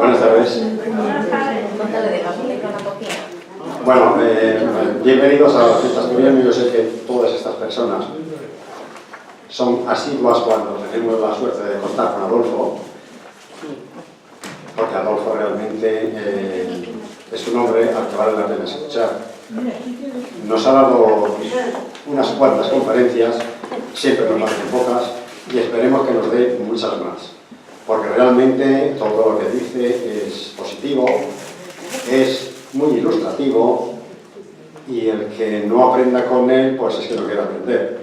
Buenas tardes. Bueno, bienvenidos a las fiestas de gobierno. Yo sé que todas estas personas son asiduas cuando tenemos la suerte de contar con Adolfo, porque Adolfo realmente es un hombre al que vale la pena escuchar. Nos ha dado unas cuantas conferencias, siempre nos parecen pocas, y esperemos que nos dé muchas más, porque realmente todo lo que dice es positivo, es muy ilustrativo, y el que no aprenda con él, pues es que no quiere aprender.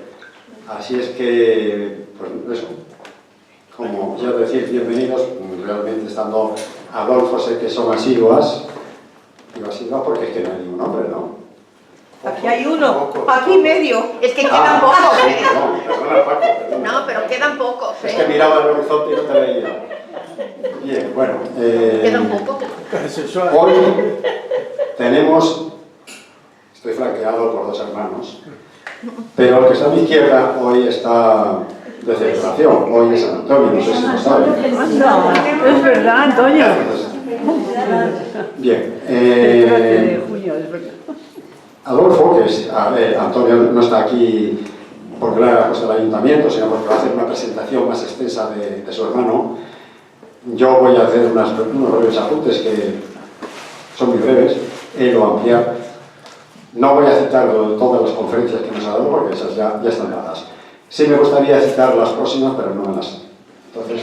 Así es que, pues eso, como ya decir, bienvenidos, realmente estando Adolfo, sé que son asiduas, digo asiduas porque es que no hay ningún hombre, ¿no? Aquí hay uno, aquí medio. Es que quedan pocos, sí, perdón, perdona, Paco, perdona. No, pero quedan pocos, Es que miraba el horizonte y no te veía. Bien, bueno. Quedan pocos. Hoy tenemos, estoy flanqueado por dos hermanos, pero el que está a mi izquierda hoy está de celebración. Hoy es San Antonio, no sé si lo saben. No, es verdad, Antonio. Bien. Adolfo, que es Antonio, no está aquí porque le haga cosa del ayuntamiento, sino porque va a hacer una presentación más extensa de su hermano. Yo voy a hacer unos breves apuntes que son muy breves, él lo va a ampliar. No voy a citar todas las conferencias que nos ha dado porque esas ya están dadas. Sí me gustaría citar las próximas, pero no me las sé. Entonces,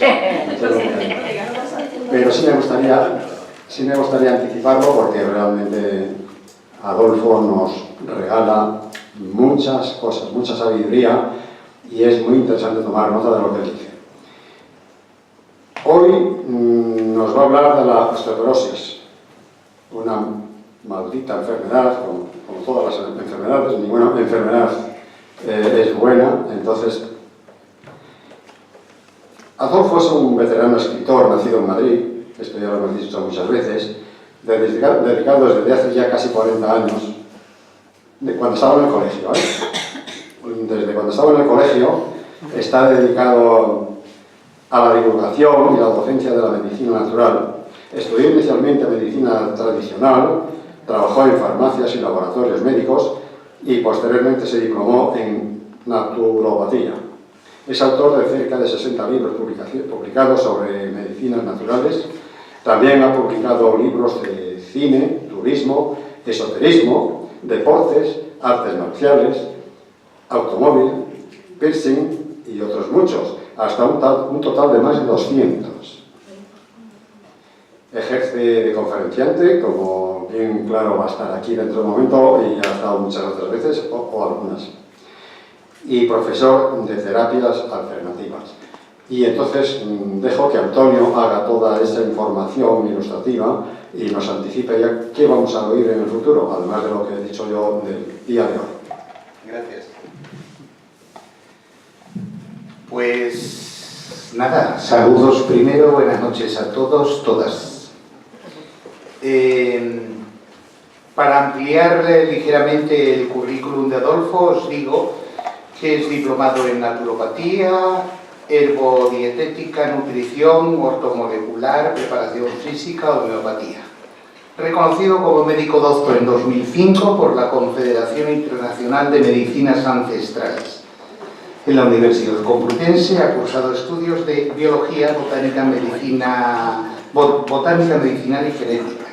pero sí me gustaría anticiparlo porque realmente Adolfo nos regala muchas cosas, mucha sabiduría, y es muy interesante tomar nota de lo que él dice. Hoy nos va a hablar de la osteoporosis, una maldita enfermedad, como todas las enfermedades. Ninguna enfermedad es buena. Entonces, Adolfo es un veterano escritor nacido en Madrid, esto ya lo hemos dicho muchas veces, dedicado desde hace ya casi 40 años, de cuando estaba en el colegio. Desde cuando estaba en el colegio está dedicado a la divulgación y la docencia de la medicina natural. Estudió inicialmente medicina tradicional, trabajó en farmacias y laboratorios médicos y posteriormente se diplomó en naturopatía. Es autor de cerca de 60 libros publicados sobre medicinas naturales. También ha publicado libros de cine, turismo, esoterismo, deportes, artes marciales, automóvil, piercing y otros muchos, hasta un total de más de 200. Ejerce de conferenciante, como bien claro va a estar aquí dentro de un momento, y ha estado muchas otras veces, o algunas, y profesor de terapias alternativas. Y entonces dejo que Antonio haga toda esa información ilustrativa y nos anticipe ya qué vamos a oír en el futuro, además de lo que he dicho yo del día de hoy. Gracias. Pues nada, saludos primero, buenas noches a todos, todas. Para ampliar ligeramente el currículum de Adolfo, os digo que es diplomado en naturopatía, herbodietética, nutrición, ortomolecular, preparación física, homeopatía. Reconocido como médico doctor en 2005 por la Confederación Internacional de Medicinas Ancestrales. En la Universidad Complutense ha cursado estudios de biología, botánica, medicinal y genética.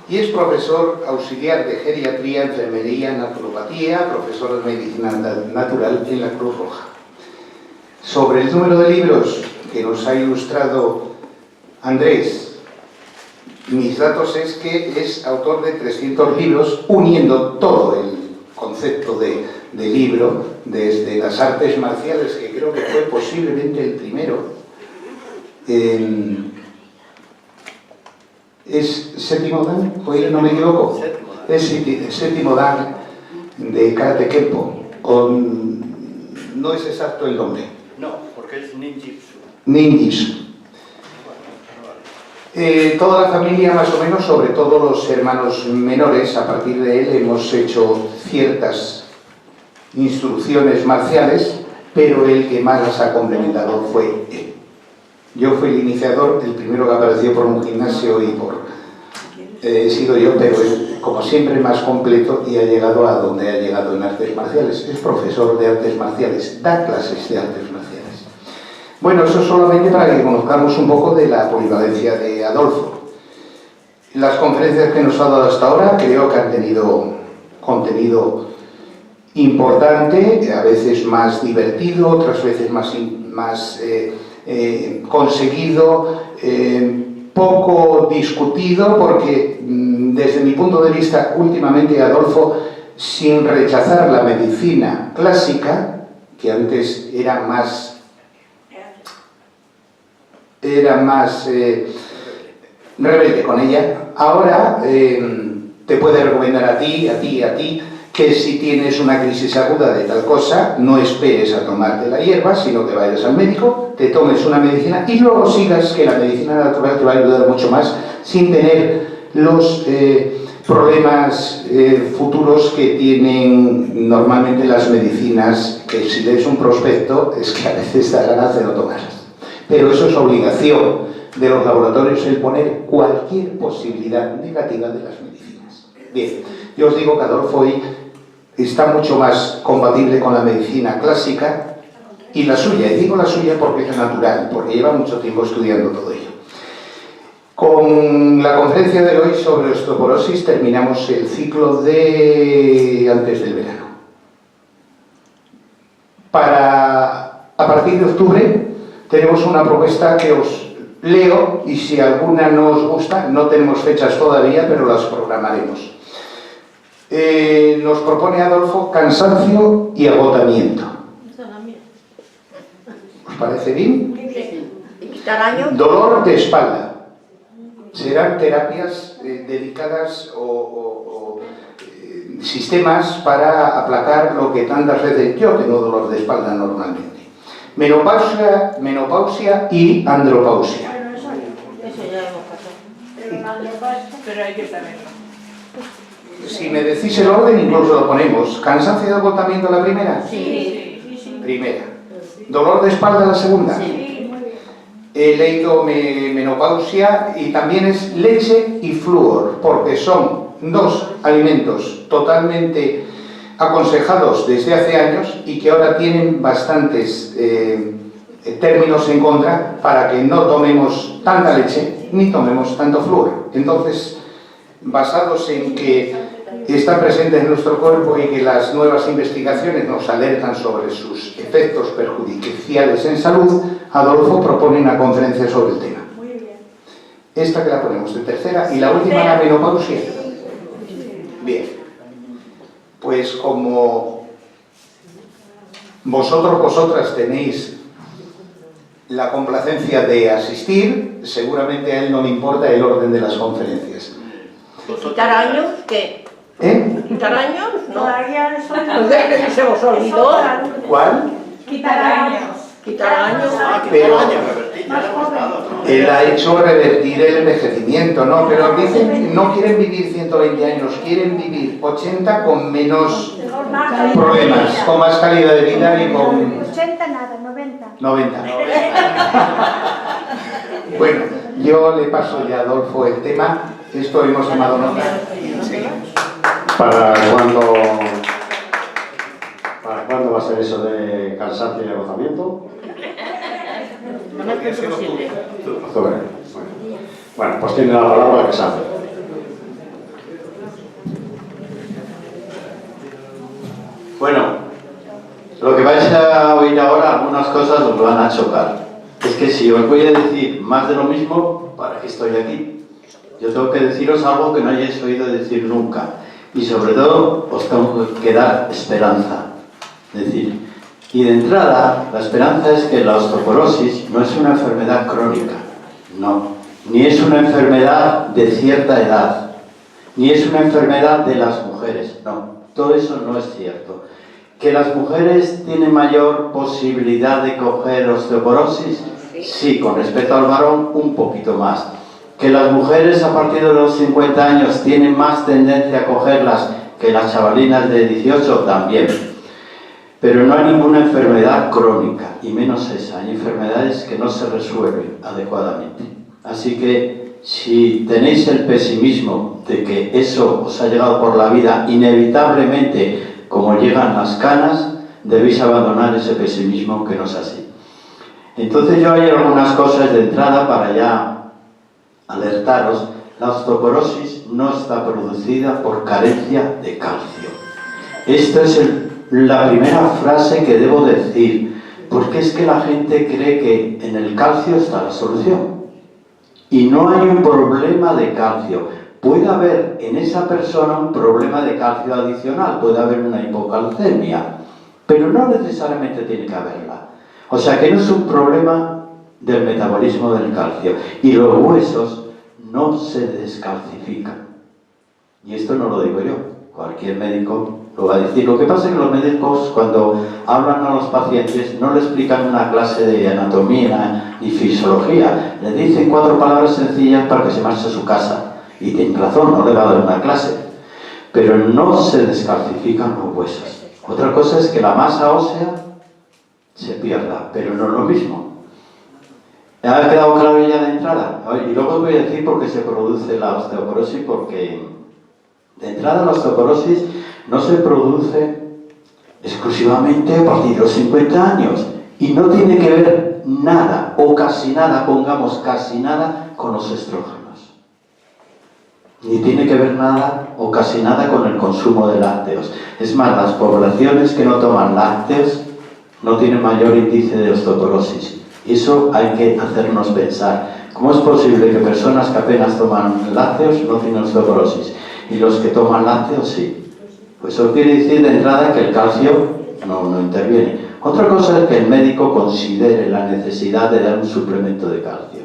Y es profesor auxiliar de geriatría, enfermería, naturopatía, profesor de medicina natural en la Cruz Roja. Sobre el número de libros que nos ha ilustrado Andrés, mis datos es que es autor de 300 libros, uniendo todo el concepto de libro, desde las artes marciales, que creo que fue posiblemente el primero, es séptimo dan, no me equivoco, es séptimo dan de Karate Kempo, no es exacto el nombre. No, porque es ninjitsu. Ninjitsu. Toda la familia, más o menos, sobre todo los hermanos menores, a partir de él hemos hecho ciertas instrucciones marciales, pero el que más las ha complementado fue él. Yo fui el iniciador, el primero que apareció por un gimnasio y he sido yo, pero es, como siempre, más completo y ha llegado a donde ha llegado en artes marciales. Es profesor de artes marciales, da clases de artes marciales. Bueno, eso solamente para que conozcamos un poco de la polivalencia de Adolfo. Las conferencias que nos ha dado hasta ahora creo que han tenido contenido importante, a veces más divertido, otras veces más conseguido, poco discutido, porque desde mi punto de vista, últimamente Adolfo, sin rechazar la medicina clásica, que antes era más rebelde con ella, ahora te puede recomendar a ti, que si tienes una crisis aguda de tal cosa, no esperes a tomarte la hierba, sino que vayas al médico, te tomes una medicina y luego sigas, que la medicina natural te va a ayudar mucho más, sin tener los problemas futuros que tienen normalmente las medicinas, que si lees un prospecto es que a veces da ganas de no tomarlas. Pero eso es obligación de los laboratorios, el poner cualquier posibilidad negativa de las medicinas. Bien, yo os digo que Adolfo hoy está mucho más compatible con la medicina clásica y la suya, y digo la suya porque es natural, porque lleva mucho tiempo estudiando todo ello. Con la conferencia de hoy sobre osteoporosis terminamos el ciclo de antes del verano. A partir de octubre tenemos una propuesta que os leo y si alguna no os gusta, no tenemos fechas todavía, pero las programaremos. Nos propone Adolfo cansancio y agotamiento. ¿Os parece bien? ¿Y quitar años? Dolor de espalda. Serán terapias dedicadas o sistemas para aplacar lo que tantas veces yo tengo dolor de espalda normalmente. Menopausia y andropausia. Eso ya hemos pasado. Pero hay que saberlo. Si me decís el orden, incluso lo ponemos. ¿Cansancio y agotamiento la primera? Sí. Primera. ¿Dolor de espalda la segunda? Sí. He leído menopausia y también es leche y flúor, porque son dos alimentos totalmente aconsejados desde hace años y que ahora tienen bastantes términos en contra para que no tomemos tanta leche ni tomemos tanto flúor. Entonces, basados en que están presentes en nuestro cuerpo y que las nuevas investigaciones nos alertan sobre sus efectos perjudiciales en salud, Adolfo propone una conferencia sobre el tema. Muy bien. Esta que la ponemos de tercera y la última la menopausia. Bien. Pues como vosotras tenéis la complacencia de asistir, seguramente a él no le importa el orden de las conferencias. ¿Quitar años? ¿Qué? ¿Quitar años? No. Todavía eso Se os olvidó. ¿Cuál? Quitar años. Quitar años. Pero revertir, ya lo hemos dado. él ha hecho revertir el envejecimiento, ¿no? Pero dicen, no quieren vivir 120 años, quieren vivir 80 con menos problemas, con más calidad de vida y con 80 nada, 90. 90. Bueno, yo le paso ya a Adolfo el tema. Esto hemos tomado nota y seguimos. ¿Para cuándo va a ser eso de cansancio y agotamiento? No me parece posible. Octubre. Bueno, pues tiene la palabra que sabe. Bueno, lo que vais a oír ahora, algunas cosas os van a chocar. Es que si os voy a decir más de lo mismo, ¿para qué estoy aquí? Yo tengo que deciros algo que no hayáis oído decir nunca. Y sobre todo, os tengo que dar esperanza. Es decir, y de entrada, la esperanza es que la osteoporosis no es una enfermedad crónica. No. Ni es una enfermedad de cierta edad. Ni es una enfermedad de las mujeres. No. Todo eso no es cierto. ¿Que las mujeres tienen mayor posibilidad de coger osteoporosis? Sí, con respecto al varón, un poquito más. ¿Que las mujeres a partir de los 50 años tienen más tendencia a cogerlas que las chavalinas de 18? También. Pero no hay ninguna enfermedad crónica, y menos esa. Hay enfermedades que no se resuelven adecuadamente. Así que si tenéis el pesimismo de que eso os ha llegado por la vida inevitablemente, como llegan las canas, debéis abandonar ese pesimismo, que no es así. Entonces yo hay algunas cosas de entrada para ya alertaros. La osteoporosis no está producida por carencia de calcio. Esta es la primera frase que debo decir, porque es que la gente cree que en el calcio está la solución. Y no hay un problema de calcio. Puede haber en esa persona un problema de calcio adicional, puede haber una hipocalcemia, pero no necesariamente tiene que haberla. O sea que no es un problema del metabolismo del calcio. Y los huesos no se descalcifican. Y esto no lo digo yo, cualquier médico lo va a decir. Lo que pasa es que los médicos, cuando hablan a los pacientes, no le explican una clase de anatomía ni fisiología. Le dicen 4 palabras sencillas para que se marche a su casa. Y tienen razón, no le va a dar una clase. Pero no se descalcifican los huesos. Otra cosa es que la masa ósea se pierda, pero no es lo mismo. ¿Ha quedado claro ya de entrada? Y luego os voy a decir por qué se produce la osteoporosis, porque de entrada la osteoporosis no se produce exclusivamente a partir de los 50 años y no tiene que ver nada, o casi nada, pongamos casi nada, con los estrógenos. Ni tiene que ver nada o casi nada con el consumo de lácteos. Es más, las poblaciones que no toman lácteos no tienen mayor índice de osteoporosis. Eso hay que hacernos pensar. ¿Cómo es posible que personas que apenas toman lácteos no tienen osteoporosis? Y los que toman lácteos sí. Pues eso quiere decir de entrada que el calcio no interviene. Otra cosa es que el médico considere la necesidad de dar un suplemento de calcio.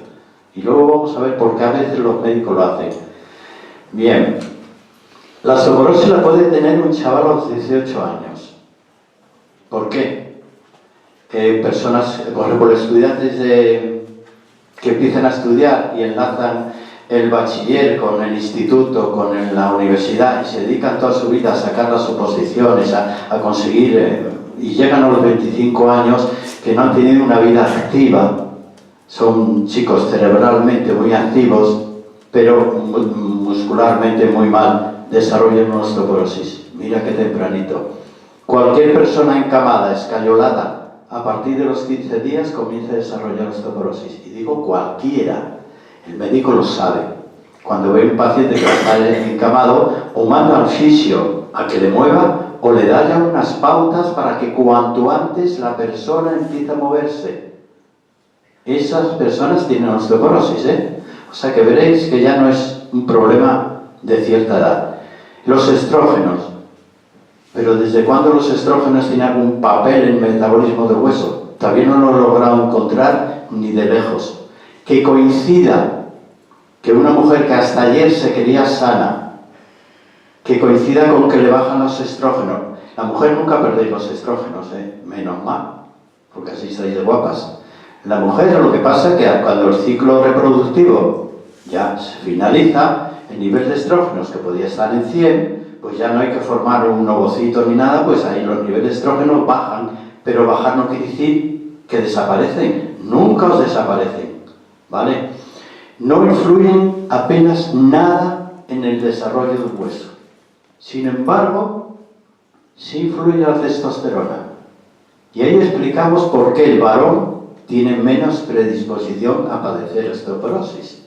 Y luego vamos a ver por qué a veces los médicos lo hacen. Bien, la osteoporosis la puede tener un chaval a los 18 años. ¿Por qué? Personas, por ejemplo, estudiantes que empiezan a estudiar y enlazan el bachiller con el instituto, con la universidad y se dedican toda su vida a sacar las oposiciones, a conseguir, y llegan a los 25 años que no han tenido una vida activa. Son chicos cerebralmente muy activos, pero muscularmente muy mal, desarrollan una osteoporosis. Mira qué tempranito. Cualquier persona encamada, escayolada, a partir de los 15 días comienza a desarrollar osteoporosis. Y digo cualquiera, el médico lo sabe. Cuando ve un paciente que está encamado, o manda al fisio a que le mueva, o le da ya unas pautas para que cuanto antes la persona empiece a moverse. Esas personas tienen osteoporosis, O sea que veréis que ya no es un problema de cierta edad. Los estrógenos. Pero ¿desde cuándo los estrógenos tienen algún papel en el metabolismo del hueso? Todavía no lo he logrado encontrar ni de lejos. Que coincida que una mujer que hasta ayer se quería sana, que coincida con que le bajan los estrógenos. La mujer nunca perdéis los estrógenos, menos mal, porque así estáis de guapas. La mujer lo que pasa es que cuando el ciclo reproductivo ya se finaliza, el nivel de estrógenos que podía estar en 100, pues ya no hay que formar un ovocito ni nada, pues ahí los niveles de estrógeno bajan, pero bajar no quiere decir que desaparecen, nunca os desaparecen, ¿vale? No influyen apenas nada en el desarrollo del hueso. Sin embargo, sí influye la testosterona. Y ahí explicamos por qué el varón tiene menos predisposición a padecer osteoporosis.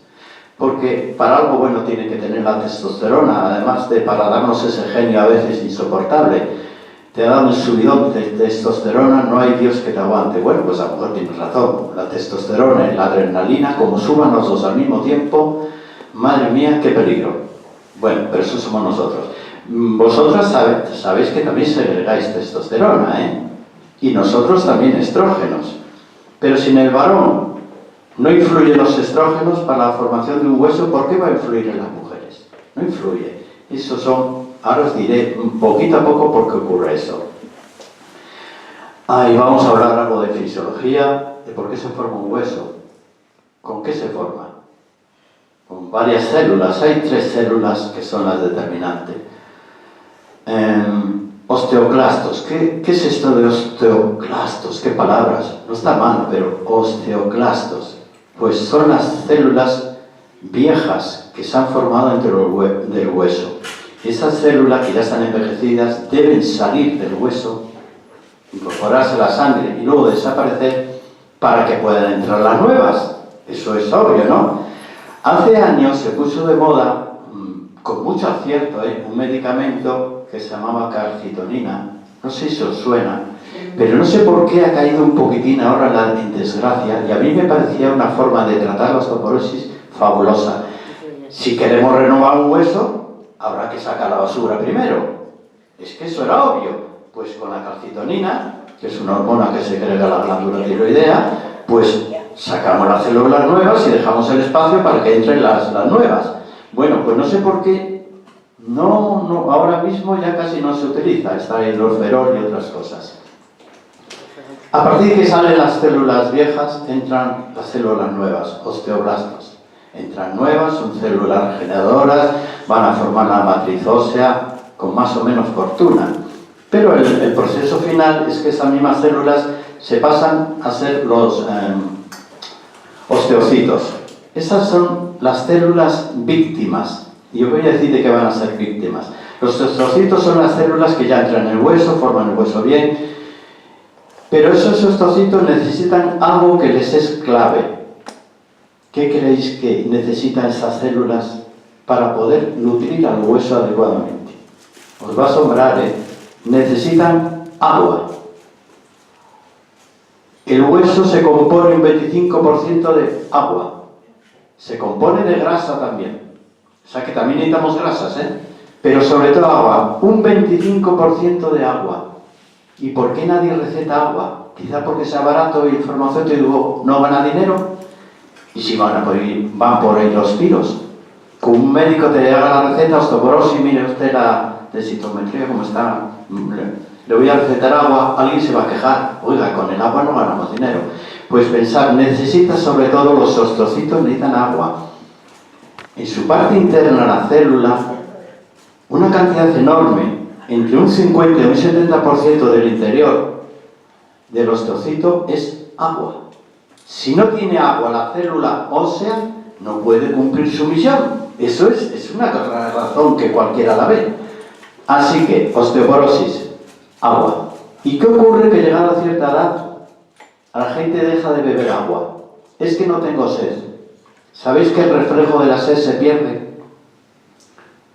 Porque para algo bueno tiene que tener la testosterona, además de para darnos ese genio a veces insoportable. Te ha dado un subidón de testosterona, no hay Dios que te aguante. Bueno, pues a lo mejor tienes razón. La testosterona y la adrenalina, como suban los dos al mismo tiempo, madre mía, qué peligro. Bueno, pero eso somos nosotros. Vosotras sabéis que también segregáis testosterona, Y nosotros también estrógenos. Pero si en el varón no influyen los estrógenos para la formación de un hueso, ¿por qué va a influir en las mujeres? No influye. Eso son, ahora os diré poquito a poco por qué ocurre eso. Y vamos a hablar algo de fisiología, de por qué se forma un hueso. ¿Con qué se forma? Con varias células. Hay 3 células que son las determinantes. Os Osteoclastos. ¿Qué es esto de osteoclastos? ¿Qué palabras? No está mal, pero osteoclastos. Pues son las células viejas que se han formado dentro del hueso. Esas células que ya están envejecidas deben salir del hueso, incorporarse a la sangre y luego desaparecer para que puedan entrar las nuevas. Eso es obvio, ¿no? Hace años se puso de moda, con mucho acierto, un medicamento que se llamaba calcitonina. No sé si os suena, pero no sé por qué ha caído un poquitín ahora en desgracia, y a mí me parecía una forma de tratar la osteoporosis fabulosa. Si queremos renovar un hueso, habrá que sacar la basura primero. Es que eso era obvio. Pues con la calcitonina, que es una hormona que segrega la glándula tiroidea, pues sacamos las células nuevas y dejamos el espacio para que entren las nuevas. Bueno, pues no sé por qué, ahora mismo ya casi no se utiliza, está el Orferol y otras cosas. A partir de que salen las células viejas, entran las células nuevas, osteoblastos. Entran nuevas, son células regeneradoras, van a formar la matriz ósea con más o menos fortuna. Pero el proceso final es que esas mismas células se pasan a ser los osteocitos. Esas son las células víctimas. Y yo voy a decir de qué van a ser víctimas. Los osteocitos son las células que ya entran en el hueso, forman el hueso bien. Pero esos osteocitos necesitan algo que les es clave. ¿Qué creéis que necesitan esas células para poder nutrir al hueso adecuadamente? Os va a asombrar, ¿eh? Necesitan agua. El hueso se compone un 25% de agua. Se compone de grasa también. O sea que también necesitamos grasas, ¿eh? Pero sobre todo agua. Un 25% de agua. ¿Y por qué nadie receta agua? Quizá porque sea barato y el farmacéutico no gana dinero. Y si van por ahí los tiros. Con un médico te haga la receta, osteoporosis, mire usted la densitometría, como está, le voy a recetar agua, alguien se va a quejar. Oiga, con el agua no ganamos dinero. Pues pensar, necesita sobre todo los osteocitos, necesitan agua. En su parte interna, la célula, una cantidad enorme, entre un 50 y un 70% del interior del osteocito es agua. Si no tiene agua la célula ósea, no puede cumplir su misión. Eso es una razón que cualquiera la ve. Así que, osteoporosis, agua. ¿Y qué ocurre que llegada a cierta edad, la gente deja de beber agua? Es que no tengo sed. ¿Sabéis que el reflejo de la sed se pierde?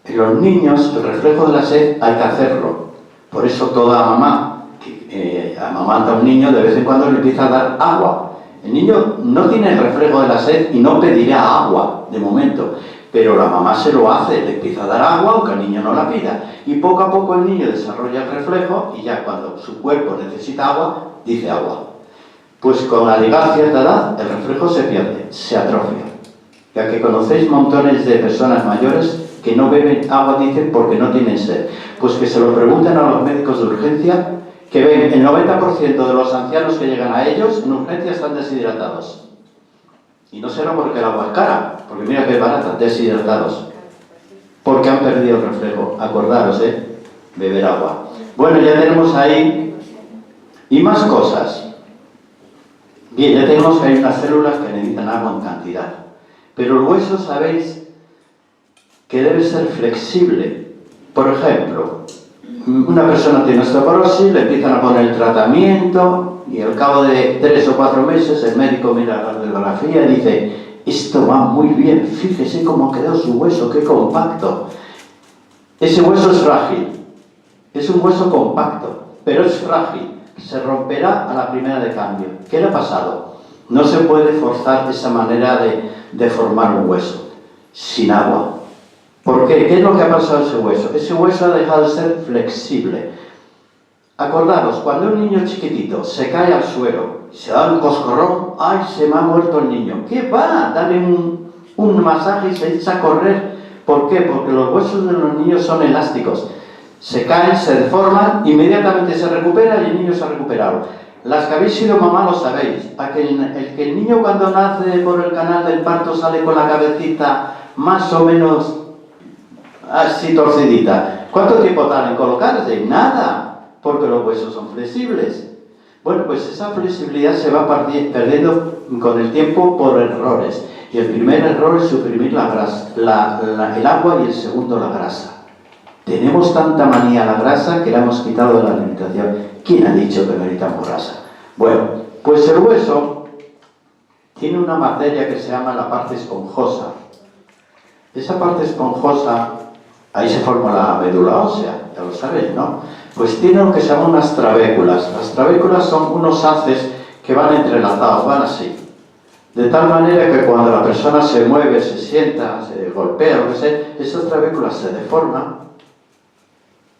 En los niños, el reflejo de la sed hay que hacerlo. Por eso toda mamá que amamanta a un niño, de vez en cuando le empieza a dar agua. El niño no tiene el reflejo de la sed y no pedirá agua, de momento. Pero la mamá se lo hace, le empieza a dar agua aunque el niño no la pida. Y poco a poco el niño desarrolla el reflejo y ya cuando su cuerpo necesita agua, dice agua. Pues con la llegada a cierta edad, el reflejo se pierde, se atrofia. Ya que conocéis montones de personas mayores que no beben agua, dicen, porque no tienen sed. Pues que se lo pregunten a los médicos de urgencia, que ven el 90% de los ancianos que llegan a ellos en urgencia están deshidratados. Y no será porque el agua es cara, porque mira que es barata, deshidratados. Porque han perdido el reflejo. Acordaros, beber agua. Bueno, ya tenemos ahí y más cosas. Bien, ya tenemos que hay unas células que necesitan agua en cantidad. Pero el hueso, sabéis que debe ser flexible. Por ejemplo, una persona tiene osteoporosis, le empiezan a poner el tratamiento y al cabo de 3 o 4 meses el médico mira la radiografía y dice: esto va muy bien, fíjese cómo ha quedado su hueso, qué compacto. Ese hueso es frágil, es un hueso compacto, pero es frágil, se romperá a la primera de cambio. ¿Qué le ha pasado? No se puede forzar esa manera de formar un hueso sin agua. ¿Por qué? ¿Qué es lo que ha pasado a ese hueso? Ese hueso ha dejado de ser flexible. Acordaros, cuando un niño chiquitito se cae al suelo, se da un coscorrón, ¡ay, se me ha muerto el niño! ¿Qué va? Dale un masaje y se echa a correr. ¿Por qué? Porque los huesos de los niños son elásticos. Se caen, se deforman, inmediatamente se recupera y el niño se ha recuperado. Las que habéis sido mamá lo sabéis. Que el niño cuando nace por el canal del parto sale con la cabecita más o menos así torcidita. ¿Cuánto tiempo tarda en colocarse? Nada. porque los huesos son flexibles. Bueno, pues esa flexibilidad se va perdiendo con el tiempo por errores. Y el primer error es suprimir la grasa, el agua, y el segundo la grasa. Tenemos tanta manía a la grasa que la hemos quitado de la alimentación. ¿Quién ha dicho que necesitamos grasa? Bueno, pues el hueso tiene una materia que se llama la parte esponjosa. Esa parte esponjosa, ahí se forma la médula ósea, ya lo sabéis, ¿no? Pues tiene lo que se llaman unas trabéculas. Las trabéculas son unos haces que van entrelazados, van así. De tal manera que cuando la persona se mueve, se sienta, se golpea, lo que sea, esas trabéculas se deforman.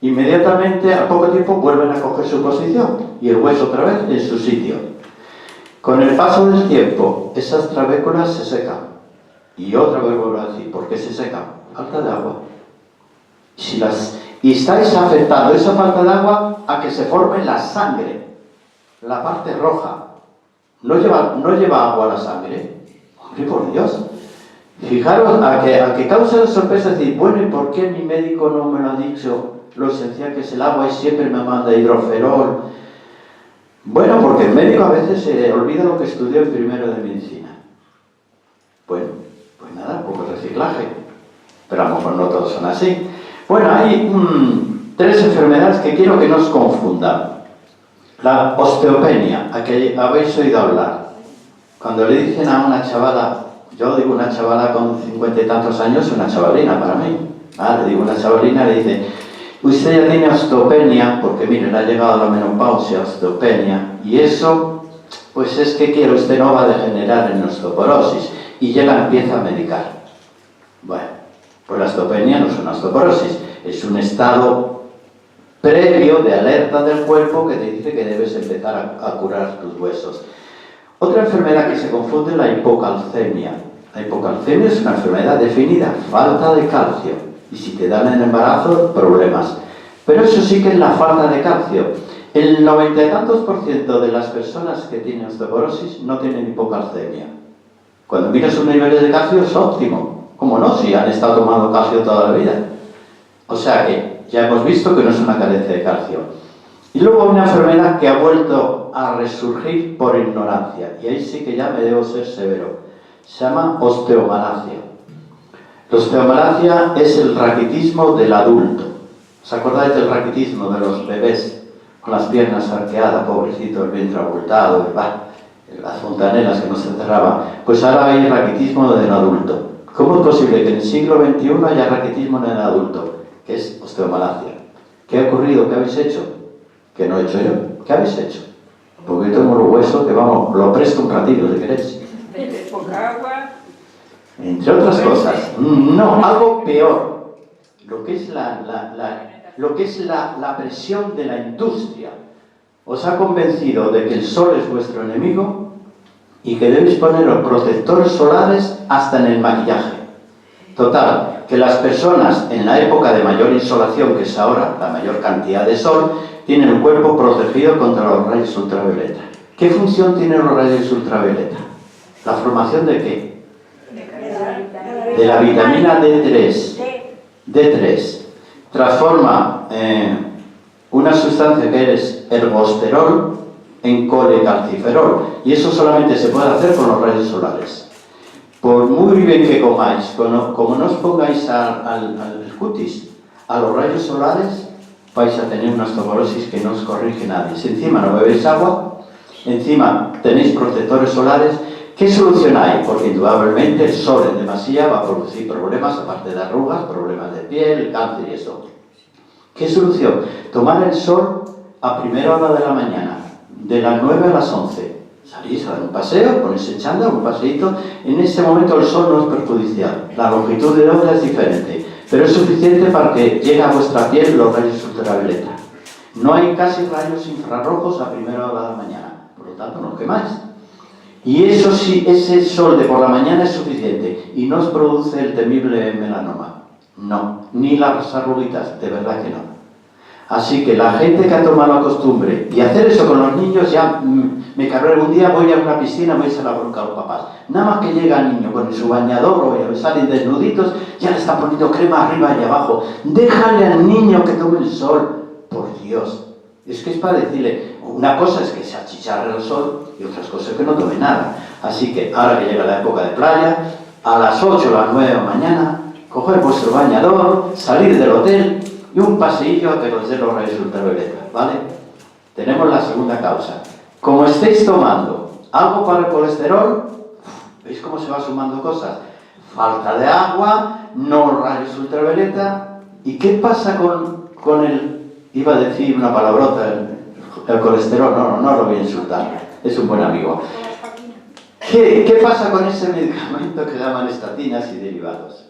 Inmediatamente, a poco tiempo, vuelven a coger su posición y el hueso otra vez en su sitio. Con el paso del tiempo, esas trabéculas se secan. Y otra vez vuelvo a decir, ¿por qué se secan? Falta de agua. Y estáis afectando esa falta de agua a que se forme la sangre, la parte roja. ¿No lleva agua la sangre? Hombre, por Dios. Fijaros a que causa la sorpresa decir, bueno, ¿y por qué mi médico no me lo ha dicho? Lo esencial que es el agua y siempre me manda hidroferol. Bueno, porque el médico a veces se olvida lo que estudió en primero de medicina. Bueno, pues nada, un poco de reciclaje. Pero a lo mejor no todos son así. Bueno, hay 3 enfermedades que quiero que no os confundan. La osteopenia, a que habéis oído hablar. Cuando le dicen a una chavala, yo digo una chavala con 50 y tantos años, una chavalina para mí. Le digo una chavalina, le dice, usted ya tiene osteopenia, porque mire, le ha llegado la menopausia, osteopenia, y eso, pues es que quiere, usted no va a degenerar en osteoporosis, y ya la empieza a medicar. Bueno, pues la osteopenia no es una osteoporosis, es un estado previo de alerta del cuerpo que te dice que debes empezar a curar tus huesos. Otra enfermedad que se confunde es la hipocalcemia. La hipocalcemia es una enfermedad definida, falta de calcio. Y si te dan en embarazo, problemas. Pero eso sí que es la falta de calcio. El 90 y tantos % de las personas que tienen osteoporosis no tienen hipocalcemia. Cuando miras sus niveles de calcio es óptimo. ¿Cómo no? Si han estado tomando calcio toda la vida. O sea que ya hemos visto que no es una carencia de calcio. Y luego una enfermedad que ha vuelto a resurgir por ignorancia. Y ahí sí que ya me debo ser severo. Se llama osteomalacia. La osteomalacia es el raquitismo del adulto. ¿Os acordáis del raquitismo de los bebés? Con las piernas arqueadas, pobrecito, el vientre abultado, las fontanelas que no se cerraban. Pues ahora hay raquitismo del adulto. ¿Cómo es posible que en el siglo XXI haya raquitismo en el adulto? Que es osteomalacia. ¿Qué ha ocurrido? ¿Qué habéis hecho? ¿Qué no he hecho yo? ¿Qué habéis hecho? Porque yo tengo los huesos que, vamos, lo presto un ratito si queréis. Poca agua. Entre otras cosas. No, algo peor. Lo que es la presión de la industria. Os ha convencido de que el sol es vuestro enemigo y que debéis poner los protectores solares hasta en el maquillaje. Total, que las personas en la época de mayor insolación, que es ahora la mayor cantidad de sol, tienen el cuerpo protegido contra los rayos ultravioleta. ¿Qué función tienen los rayos ultravioleta? ¿La formación de qué? De la vitamina D3. D3. Transforma una sustancia que es ergosterol en colecalciferol. Y eso solamente se puede hacer con los rayos solares. Por muy bien que comáis, como no os pongáis al cutis, a los rayos solares, vais a tener una osteoporosis que no os corrige nadie. Si encima no bebéis agua, encima tenéis protectores solares, ¿qué solucionáis? Porque indudablemente el sol en demasía va a producir problemas, aparte de arrugas, problemas de piel, cáncer y eso. ¿Qué solución? Tomar el sol a primera hora de la mañana, de las 9 a las 11. Salís a dar un paseo, ponéis el chándal, un paseíto. En ese momento el sol no es perjudicial. La longitud de onda es diferente, pero es suficiente para que llegue a vuestra piel los rayos ultravioleta. No hay casi rayos infrarrojos a primera hora de la mañana, por lo tanto no os quemáis. Y eso sí, ese sol de por la mañana es suficiente y no os produce el temible melanoma. No, ni las arruguitas, de verdad que no. Así que la gente que ha tomado la costumbre y hacer eso con los niños, ya me cabré un día, voy a una piscina, voy a echar la bronca a los papás. Nada más que llega el niño con su bañador o salen desnuditos, ya le está poniendo crema arriba y abajo. Déjale al niño que tome el sol, por Dios. Es que es para decirle, una cosa es que se achicharre el sol y otras cosas que no tome nada. Así que ahora que llega la época de playa, a las 8 o las 9 de la mañana, coger vuestro bañador, salir del hotel y un paseillo a que os dé los rayos ultravioleta, ¿vale? Tenemos la segunda causa. Como estéis tomando algo para el colesterol, ¿veis cómo se va sumando cosas? Falta de agua, no rayos ultravioleta. ¿Y qué pasa con el, iba a decir una palabrota, el colesterol? No lo voy a insultar, es un buen amigo. ¿Qué pasa con ese medicamento que llaman estatinas y derivados?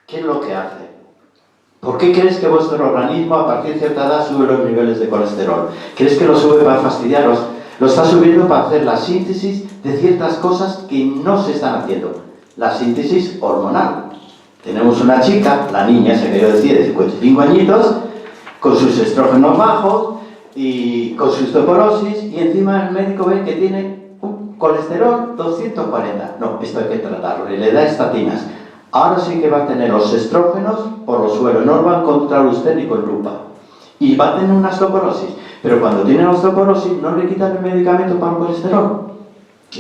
¿Qué es lo que hace? ¿Por qué crees que vuestro organismo a partir de cierta edad sube los niveles de colesterol? ¿Crees que lo sube para fastidiaros? Lo está subiendo para hacer la síntesis de ciertas cosas que no se están haciendo. La síntesis hormonal. Tenemos una chica, la niña, se quería decir, de 55 añitos, con sus estrógenos bajos y con su osteoporosis, y encima el médico ve que tiene un colesterol 240. No, esto hay que tratarlo, y le da estatinas. Ahora sí que va a tener los estrógenos por los suelos, no lo va a encontrar usted ni con lupa. Y va a tener una osteoporosis. Pero cuando tiene osteoporosis no le quitan el medicamento para el colesterol.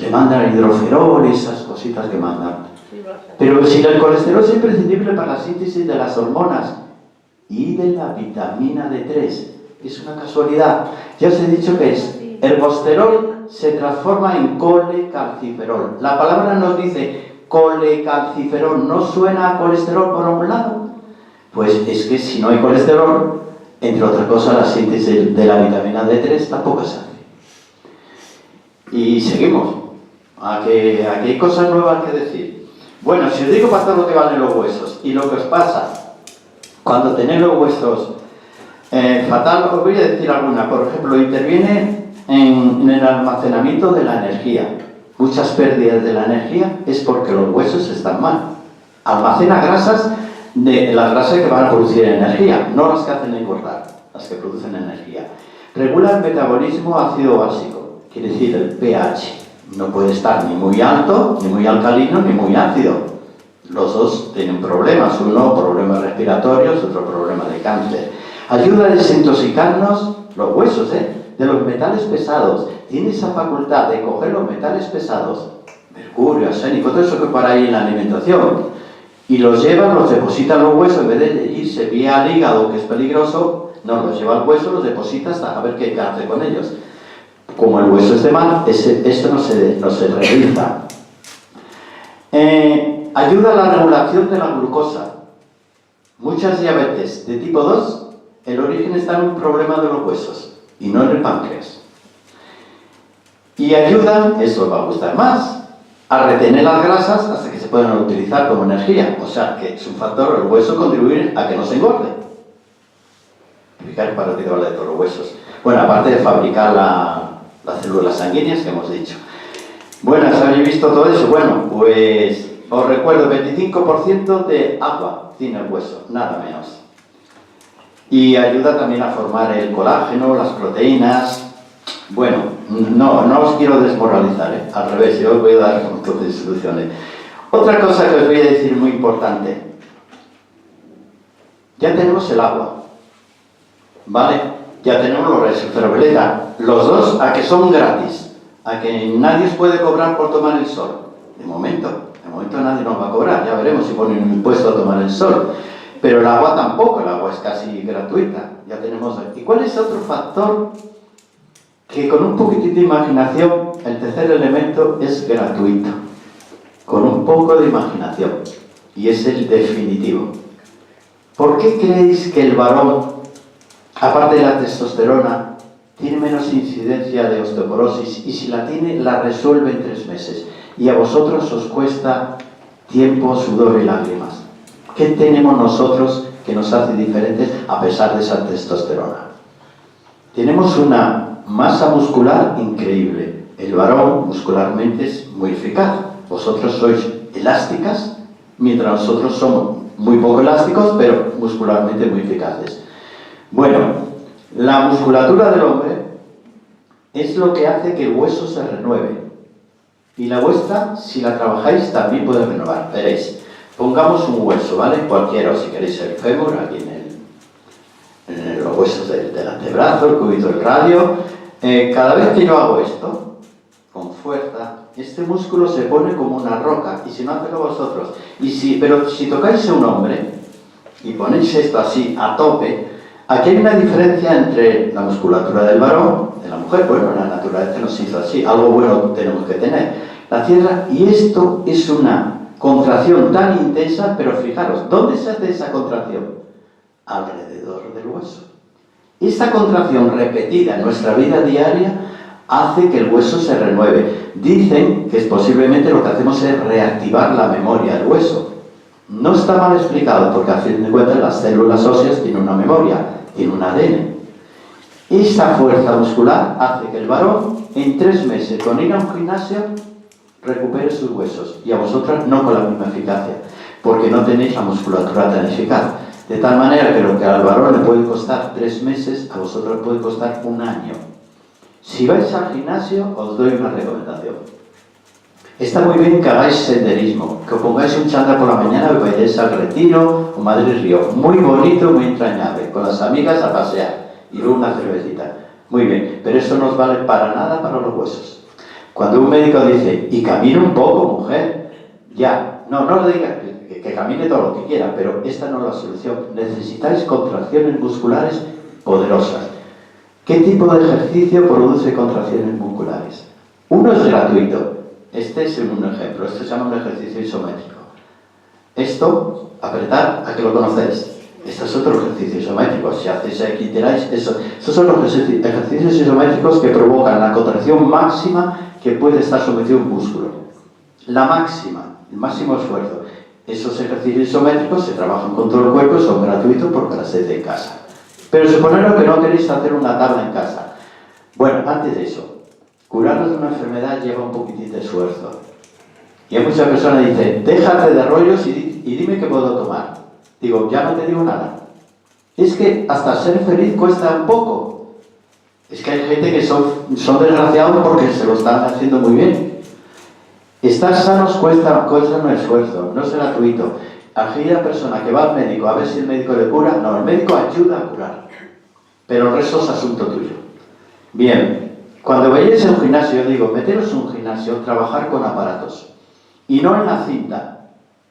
Le mandan hidroferol y esas cositas que mandan. Pero si el colesterol es imprescindible para la síntesis de las hormonas y de la vitamina D3, es una casualidad. Ya os he dicho que es el colesterol se transforma en colecalciferol. La palabra nos dice colecalciferol, ¿no suena a colesterol por un lado? Pues es que si no hay colesterol, entre otras cosas, la síntesis de la vitamina D3 tampoco se hace. Y seguimos. Aquí hay cosas nuevas que decir. Bueno, si os digo para todo lo que valen los huesos y lo que os pasa cuando tenéis los huesos fatal, os voy a decir alguna. Por ejemplo, interviene en el almacenamiento de la energía. Muchas pérdidas de la energía es porque los huesos están mal. Almacena grasas, las grasas que van a producir energía, no las que hacen engordar, las que producen energía. Regula el metabolismo ácido básico, quiere decir el pH. No puede estar ni muy alto, ni muy alcalino, ni muy ácido. Los dos tienen problemas, uno problemas respiratorios, otro problema de cáncer. Ayuda a desintoxicarnos los huesos, de los metales pesados. Tiene esa facultad de coger los metales pesados, mercurio, arsénico, todo eso que para ahí en la alimentación, y los lleva, los deposita en los huesos, en vez de irse vía al hígado, que es peligroso, no, los lleva al hueso, los deposita hasta a ver qué hace con ellos. Como el hueso es de mal, esto no se realiza. Ayuda a la regulación de la glucosa. Muchas diabetes de tipo 2, el origen está en un problema de los huesos y no en el páncreas. Y ayudan, eso os va a gustar más, a retener las grasas hasta que se puedan utilizar como energía. O sea, que es un factor, el hueso, contribuir a que no se engorde. Fijaros para retirar de todos los huesos. Bueno, aparte de fabricar las células sanguíneas que hemos dicho. Bueno, ¿habéis visto todo eso? Bueno, pues os recuerdo, 25% de agua tiene el hueso, nada menos. Y ayuda también a formar el colágeno, las proteínas. Bueno, no os quiero desmoralizar, al revés, yo os voy a dar un montón de soluciones. Otra cosa que os voy a decir muy importante. Ya tenemos el agua, ¿vale? Ya tenemos los rayos ultravioleta. Los dos, a que son gratis, a que nadie os puede cobrar por tomar el sol. De momento nadie nos va a cobrar, ya veremos si ponen un impuesto a tomar el sol. Pero el agua tampoco, el agua es casi gratuita. Ya tenemos. ¿Y cuál es otro factor? Que con un poquitito de imaginación, el tercer elemento es gratuito. Con un poco de imaginación. Y es el definitivo. ¿Por qué creéis que el varón, aparte de la testosterona, tiene menos incidencia de osteoporosis? Y si la tiene, la resuelve en 3 meses. Y a vosotros os cuesta tiempo, sudor y lágrimas. ¿Qué tenemos nosotros que nos hace diferentes a pesar de esa testosterona? Tenemos una masa muscular increíble. El varón muscularmente es muy eficaz. Vosotros sois elásticas, mientras nosotros somos muy poco elásticos, pero muscularmente muy eficaces. Bueno, la musculatura del hombre es lo que hace que el hueso se renueve. Y la vuestra, si la trabajáis, también puede renovar. Veréis. Pongamos un hueso, ¿vale? Cualquiera, o si queréis el fémur, aquí en los huesos del antebrazo, el cúbito del radio. Cada vez que yo hago esto, con fuerza, este músculo se pone como una roca, y si no, hacedlo vosotros. Pero si tocáis a un hombre y ponéis esto así a tope, aquí hay una diferencia entre la musculatura del varón, de la mujer. Bueno, la naturaleza nos hizo así, algo bueno tenemos que tener. La tierra, y esto es una contracción tan intensa, pero fijaros, ¿dónde se hace esa contracción? Alrededor del hueso. Esta contracción repetida en nuestra vida diaria hace que el hueso se renueve. Dicen que posiblemente lo que hacemos es reactivar la memoria del hueso. No está mal explicado, porque a fin de cuentas las células óseas tienen una memoria, tienen un ADN. Esta fuerza muscular hace que el varón en 3 meses con ir a un gimnasio recupere sus huesos, y a vosotras no con la misma eficacia, porque no tenéis la musculatura tan eficaz. De tal manera que lo que al varón le puede costar 3 meses, a vosotros puede costar 1 año. Si vais al gimnasio, os doy una recomendación. Está muy bien que hagáis senderismo, que os pongáis un chándal por la mañana y vayáis al Retiro o Madrid-Río. Muy bonito, muy entrañable, con las amigas a pasear y luego una cervecita. Muy bien, pero eso no os vale para nada para los huesos. Cuando un médico dice, y camine un poco, mujer, ya, no le diga que camine todo lo que quiera, pero esta no es la solución. Necesitáis contracciones musculares poderosas. ¿Qué tipo de ejercicio produce contracciones musculares? Uno es gratuito. Este es un ejemplo. Esto se llama un ejercicio isométrico. Esto, apretar, ¿a que lo conocéis? Este es otro ejercicio isométrico. Si hacéis equiteráis, estos son los ejercicios isométricos que provocan la contracción máxima que puede estar sometido un músculo. La máxima, el máximo esfuerzo. Esos ejercicios isométricos se trabajan con todo el cuerpo, son gratuitos porque las hacéis en casa. Pero suponeros que no queréis hacer una tabla en casa. Bueno, antes de eso, curarnos de una enfermedad lleva un poquitito de esfuerzo. Y hay muchas personas que dicen, déjate de rollos y dime qué puedo tomar. Digo, ya no te digo nada. Es que hasta ser feliz cuesta un poco. Es que hay gente que son desgraciados porque se lo están haciendo muy bien. Estar sanos cuesta un esfuerzo, no es gratuito. Aquella persona que va al médico a ver si el médico le cura, no, el médico ayuda a curar. Pero el resto es asunto tuyo. Bien, cuando vayáis a un gimnasio, yo digo, meteros en un gimnasio, trabajar con aparatos. Y no en la cinta.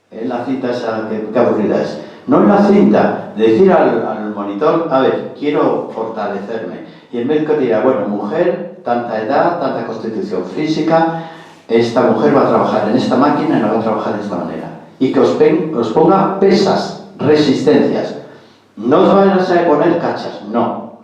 En la cinta esa que aburrida es. No en la cinta, de decir al monitor, a ver, quiero fortalecerme. Y el médico te dirá, bueno, mujer, tanta edad, tanta constitución física, esta mujer va a trabajar en esta máquina y no va a trabajar de esta manera. Y que os ponga pesas, resistencias. No os vayáis a poner cachas, no.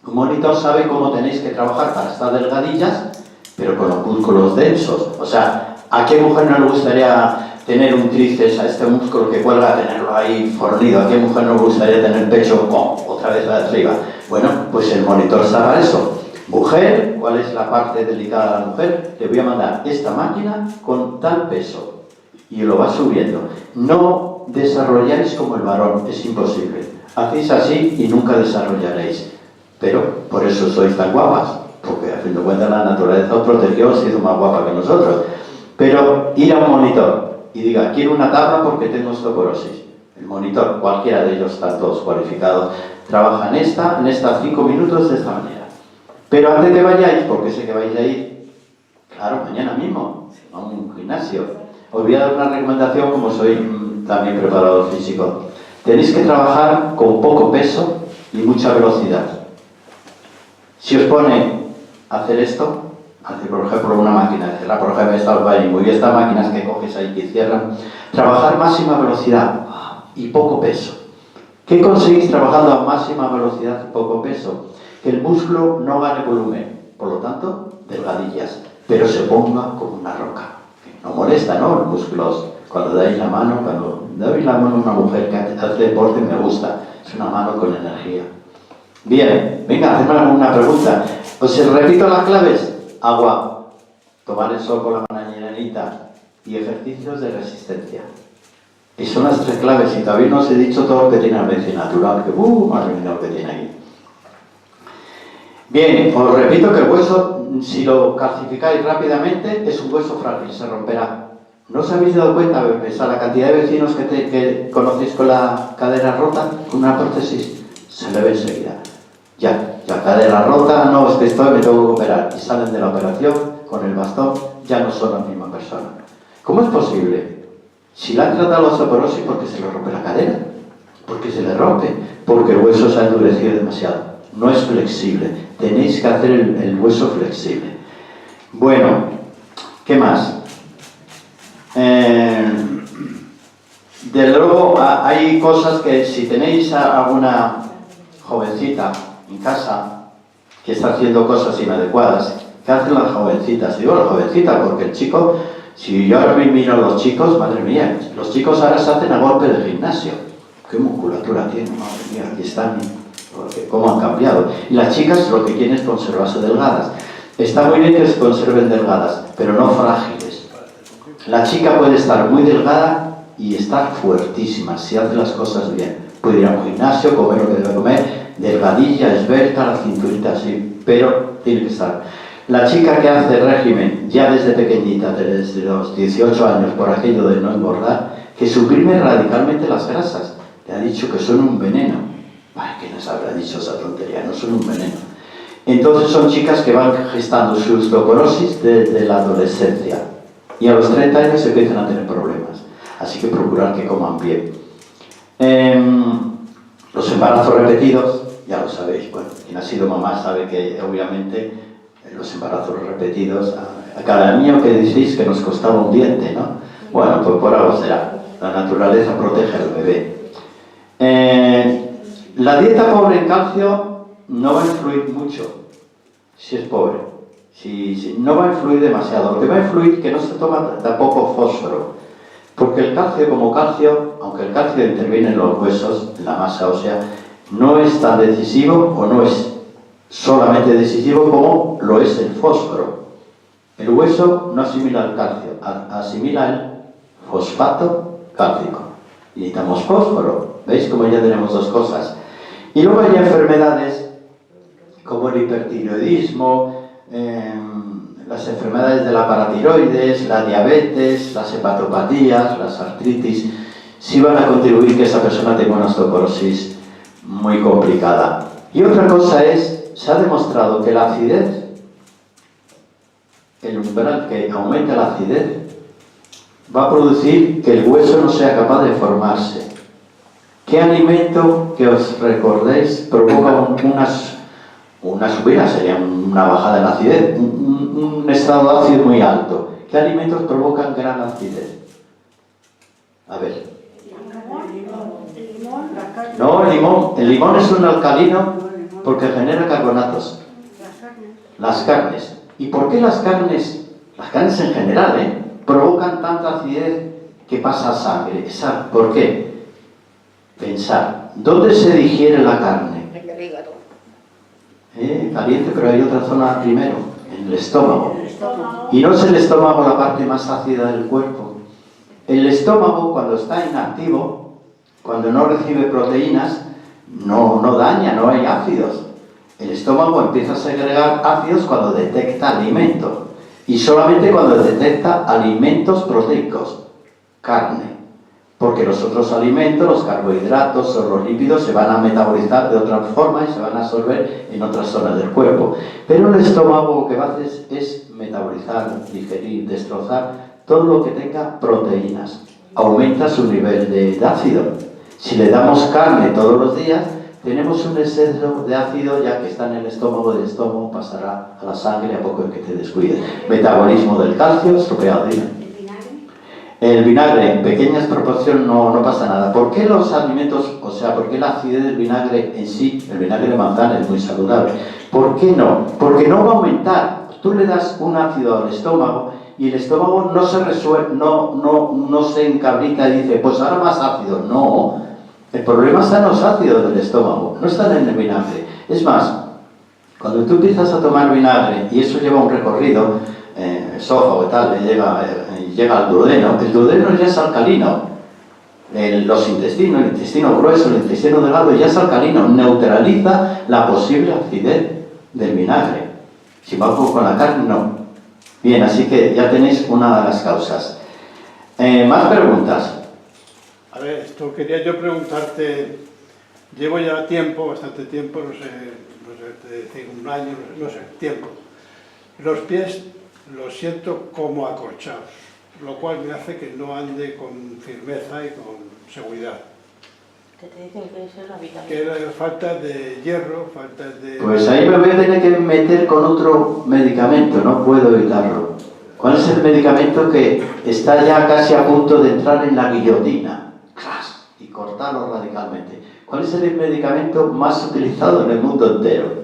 Un monitor sabe cómo tenéis que trabajar para estar delgadillas, pero con los músculos densos. O sea, ¿a qué mujer no le gustaría tener un tríceps, a este músculo que cuelga, tenerlo ahí fornido? ¿A qué mujer no le gustaría tener el pecho otra vez arriba? Bueno, pues el monitor sabe para eso. Mujer, ¿cuál es la parte delicada de la mujer? Te voy a mandar esta máquina con tal peso. Y lo va subiendo. No desarrolláis como el varón, es imposible. Hacéis así y nunca desarrollaréis. Pero por eso sois tan guapas, porque a fin de cuentas la naturaleza os protegió, os hizo más guapa que nosotros. Pero ir a un monitor y diga, quiero una tabla porque tengo osteoporosis. El monitor, cualquiera de ellos, están todos cualificados, trabaja en esta 5 minutos de esta manera. Pero antes que vayáis, porque sé que vais a ir, claro, mañana mismo, a un gimnasio. Os voy a dar una recomendación, como soy también preparador físico. Tenéis que trabajar con poco peso y mucha velocidad. Si os pone a hacer esto, hacer por ejemplo una máquina, cerrar por ejemplo esta y estas máquinas que coges ahí que cierran, trabajar máxima velocidad y poco peso. ¿Qué conseguís trabajando a máxima velocidad y poco peso? Que el músculo no gane volumen, por lo tanto, delgadillas, pero se ponga como una roca. No molesta, ¿no? Los músculos, cuando dais la mano, cuando dais la mano a una mujer que hace deporte, me gusta. Es una mano con energía. Bien, venga, hacedme alguna pregunta. Os repito las claves. Agua, tomar el sol por la mañanita y ejercicios de resistencia. Y son las 3 claves. Y todavía no os he dicho todo lo que tiene la medicina natural, que madre mía lo que tiene ahí. Bien, os repito que el hueso, si lo calcificáis rápidamente, es un hueso frágil, se romperá. ¿No os habéis dado cuenta, pese a la cantidad de vecinos que conocéis con la cadera rota, con una prótesis? se le ve enseguida. Ya cadera rota, no, es que me tengo que operar. Y salen de la operación con el bastón, ya no son la misma persona. ¿Cómo es posible? Si la han tratado la osteoporosis, porque se le rompe la cadera, porque se le rompe, porque el hueso se ha endurecido demasiado. No es flexible, tenéis que hacer el hueso flexible. Bueno, ¿qué más? Desde luego hay cosas que si tenéis a alguna jovencita en casa que está haciendo cosas inadecuadas, ¿qué hacen las jovencitas? Digo las jovencitas porque el chico, si yo ahora miro a los chicos, madre mía, los chicos ahora se hacen a golpe de gimnasio. ¿Qué musculatura tienen? Madre mía, aquí están, cómo han cambiado. Y las chicas lo que quieren es conservarse delgadas. Está muy bien que se conserven delgadas, pero no frágiles. La chica puede estar muy delgada y estar fuertísima si hace las cosas bien. Puede ir a un gimnasio, comer lo que debe comer, delgadilla, esbelta, la cinturita así, pero tiene que estar. La chica que hace régimen ya desde pequeñita, desde los 18 años, por aquello de no engordar, que suprime radicalmente las grasas. Le ha dicho que son un veneno. Ay, ¿quién les habrá dicho esa tontería? No son un veneno. Entonces son chicas que van gestando su osteoporosis desde la adolescencia. Y a los 30 años empiezan a tener problemas. Así que procurar que coman bien. Los embarazos repetidos, ya lo sabéis, bueno, quien ha sido mamá sabe que obviamente los embarazos repetidos, a cada niño que decís que nos costaba un diente, ¿no? Bueno, pues por algo será. La naturaleza protege al bebé. La dieta pobre en calcio no va a influir mucho si es pobre. No va a influir demasiado. Lo que va a influir es que no se toma tampoco fósforo. Porque el calcio como calcio, aunque el calcio interviene en los huesos, en la masa ósea, no es tan decisivo o no es solamente decisivo como lo es el fósforo. El hueso no asimila el calcio, asimila el fosfato cálcico. Y necesitamos fósforo. ¿Veis cómo ya tenemos dos cosas? Y luego hay enfermedades como el hipertiroidismo, las enfermedades de la paratiroides, la diabetes, las hepatopatías, las artritis, sí van a contribuir que esa persona tenga una osteoporosis muy complicada. Y otra cosa es, se ha demostrado que la acidez, el umbral que aumenta la acidez, va a producir que el hueso no sea capaz de formarse. ¿Qué alimento que os recordéis provoca una subida, sería una bajada en la acidez, un estado ácido muy alto? ¿Qué alimentos provocan gran acidez? A ver. No, el limón es un alcalino porque genera carbonatos. Las carnes. ¿Y por qué las carnes en general, provocan tanta acidez que pasa a sangre? ¿Por qué? Pensar, ¿dónde se digiere la carne? En el hígado. Caliente, pero hay otra zona primero, en el estómago. Y no es el estómago la parte más ácida del cuerpo. El estómago, cuando está inactivo, cuando no recibe proteínas, no daña, no hay ácidos. El estómago empieza a segregar ácidos cuando detecta alimento. Y solamente cuando detecta alimentos proteicos, carne. Porque los otros alimentos, los carbohidratos o los lípidos, se van a metabolizar de otra forma y se van a absorber en otras zonas del cuerpo. Pero el estómago lo que va a hacer es metabolizar, digerir, destrozar todo lo que tenga proteínas. Aumenta su nivel de ácido. Si le damos carne todos los días, tenemos un exceso de ácido ya que está en el estómago, del estómago pasará a la sangre a poco que te descuides. Metabolismo del calcio, estropeado. El vinagre en pequeñas proporciones no pasa nada. ¿Por qué los alimentos, por qué la acidez del vinagre en sí, el vinagre de manzana es muy saludable? ¿Por qué no? Porque no va a aumentar. Tú le das un ácido al estómago y el estómago no se resuelve, no se encabrita y dice, pues ahora más ácido. No. El problema está en los ácidos del estómago, no están en el vinagre. Es más, cuando tú empiezas a tomar vinagre y eso lleva un recorrido, esófago y tal, llega al duodeno, el duodeno ya es alcalino. Los intestinos, el intestino grueso, el intestino delgado ya es alcalino, neutraliza la posible acidez del vinagre. Si vamos con la carne, no. Bien, así que ya tenéis una de las causas. Más preguntas. A ver, esto quería yo preguntarte, Llevo ya tiempo, bastante tiempo, no sé decir un año, no sé, tiempo. Los pies los siento como acolchados, lo cual me hace que no ande con firmeza y con seguridad. Que te dicen que eso es la vitamina. Que era falta de hierro, falta de... Pues ahí me voy a tener que meter con otro medicamento, no puedo evitarlo. ¿Cuál es el medicamento que está ya casi a punto de entrar en la guillotina? ¡Clas! Y cortarlo radicalmente. ¿Cuál es el medicamento más utilizado en el mundo entero?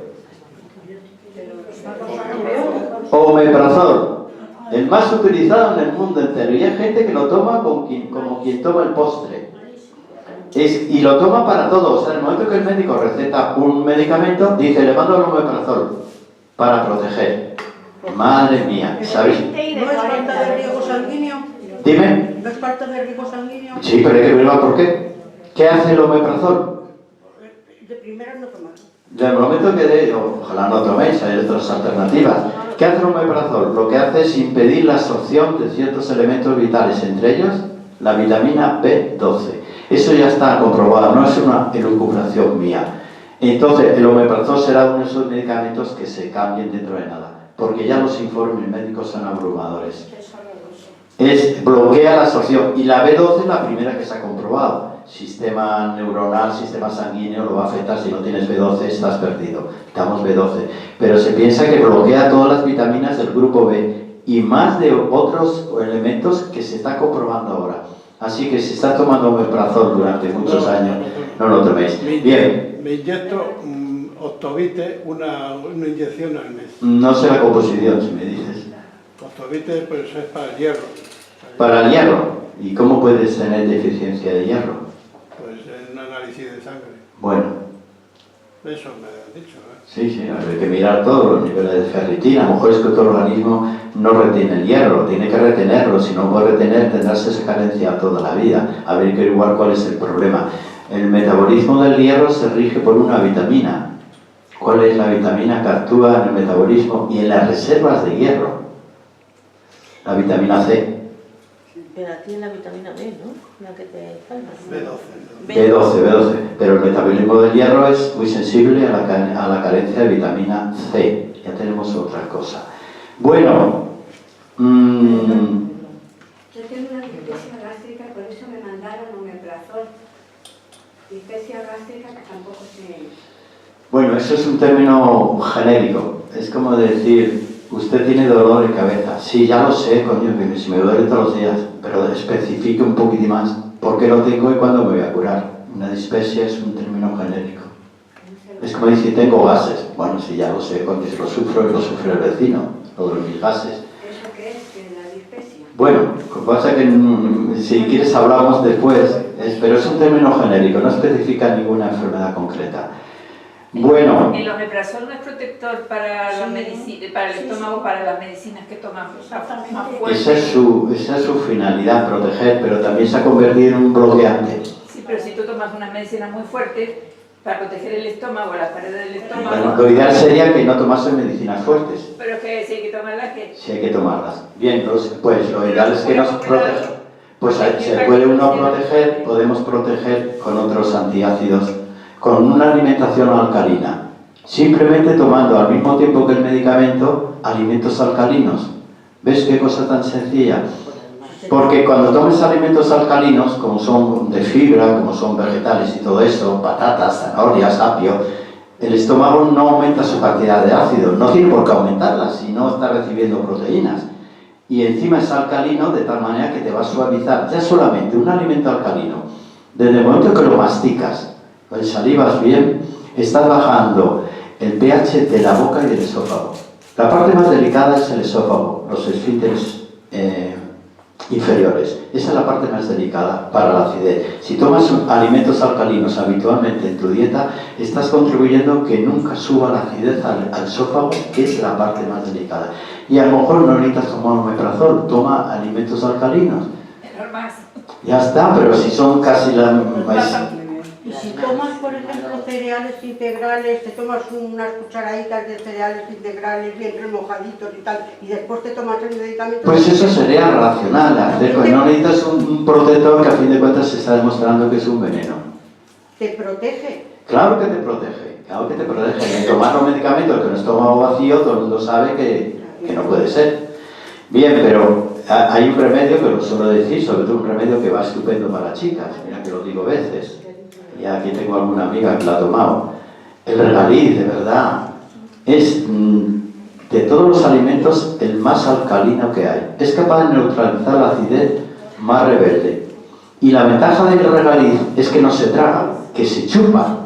Omeprazol. El más utilizado en el mundo entero. Y hay gente que lo toma como quien toma el postre. Y lo toma para todo. O sea, en el momento que el médico receta un medicamento, dice, le mando el omeprazol para proteger. Madre mía, ¿sabéis? ¿No es falta de riego sanguíneo? Dime. ¿No es falta de riego sanguíneo? Sí, pero hay que verlo por qué. ¿Qué hace el omeprazol? De primera no tomar. Del momento que ojalá no toméis, hay otras alternativas. ¿Qué hace el omeprazol? Lo que hace es impedir la absorción de ciertos elementos vitales, entre ellos la vitamina B12. Eso ya está comprobado, no es una elucubración mía. Entonces, el omeprazol será uno de esos medicamentos que se cambien dentro de nada, porque ya los informes médicos son abrumadores. Bloquea la absorción, y la B12 es la primera que se ha comprobado. Sistema neuronal, sistema sanguíneo, lo va a afectar. Si no tienes B12 estás perdido, quitamos B12. Pero se piensa que bloquea todas las vitaminas del grupo B y más de otros elementos que se está comprobando ahora. Así que si está tomando omeprazol durante muchos años, no lo toméis. Bien. Me inyecto Octovite, una inyección al mes. No sé la composición, si me dices. Octovite pues es para el hierro. Para el hierro. ¿Y cómo puedes tener deficiencia de hierro? Pues en un análisis de sangre. Bueno. Eso me han dicho, ¿eh? Sí, hay que mirar todos los niveles de ferritina. A lo mejor es que tu organismo no retiene el hierro, tiene que retenerlo. Si no puede retener, tendrás esa carencia toda la vida. Habría que averiguar cuál es el problema. El metabolismo del hierro se rige por una vitamina. ¿Cuál es la vitamina que actúa en el metabolismo y en las reservas de hierro? La vitamina C. Pero aquí en la vitamina B, ¿no? La que te falta. B12. Pero el metabolismo del hierro es muy sensible a la carencia de vitamina C. Ya tenemos otra cosa. Bueno. Yo tengo una dispepsia gástrica, por eso me mandaron omeprazol. Dispepsia gástrica que tampoco sé... Bueno, eso es un término genérico. Es como decir, usted tiene dolor de cabeza. Sí, ya lo sé, coño, si me duele todos los días, pero especifique un poquitín más. ¿Por qué lo tengo y cuándo me voy a curar? Una dispepsia es un término genérico. Es como decir, tengo gases. Bueno, sí, ya lo sé, coño, si lo sufro y lo sufre el vecino, lo de mis gases. ¿Eso qué es? ¿Que la dispepsia? Bueno, lo que pasa es que si quieres hablamos después, pero es un término genérico, no especifica ninguna enfermedad concreta. Bueno. El omeprazol no es protector para, para el estómago, para las medicinas que tomamos. Más fuertes. Esa es su finalidad, proteger, pero también se ha convertido en un bloqueante. Sí, pero si tú tomas una medicina muy fuerte para proteger el estómago, las paredes del estómago... Bueno, lo ideal sería que no tomase medicinas fuertes. Pero es que si hay que tomarlas, ¿qué? Si hay que tomarlas. Bien, pues lo ideal es que nos proteja. Pues se puede uno proteger, podemos proteger con otros antiácidos, con una alimentación alcalina, simplemente tomando al mismo tiempo que el medicamento alimentos alcalinos. ¿Ves qué cosa tan sencilla? Porque cuando tomes alimentos alcalinos, como son de fibra, como son vegetales y todo eso, patatas, zanahorias, apio, el estómago no aumenta su cantidad de ácido, no tiene por qué aumentarla si no está recibiendo proteínas. Y encima es alcalino de tal manera que te va a suavizar. Ya solamente un alimento alcalino, desde el momento que lo masticas, lo ensalivas bien, estás bajando el pH de la boca y del esófago. La parte más delicada es el esófago, los esfínteres inferiores. Esa es la parte más delicada para la acidez. Si tomas alimentos alcalinos habitualmente en tu dieta, estás contribuyendo que nunca suba la acidez al esófago, que es la parte más delicada. Y a lo mejor no necesitas tomar omeprazol, toma alimentos alcalinos. Ya está, pero si son casi la misma... Y si tomas, por ejemplo, cereales integrales, te tomas unas cucharaditas de cereales integrales bien remojaditos y tal, y después te tomas el medicamento... Pues eso sería racional, hacer, pues no necesitas un protector que a fin de cuentas se está demostrando que es un veneno. te protege. Claro que te protege, claro que te protege. Tomar los medicamentos con el estómago vacío, todo el mundo sabe que no puede ser. Bien, pero hay un remedio que lo suelo decir, sobre todo un remedio que va estupendo para chicas. Mira que lo digo veces. Y aquí tengo alguna amiga que la ha tomado. El regaliz, de verdad, es de todos los alimentos el más alcalino que hay. Es capaz de neutralizar la acidez más rebelde. Y la ventaja del regaliz es que no se traga, que se chupa.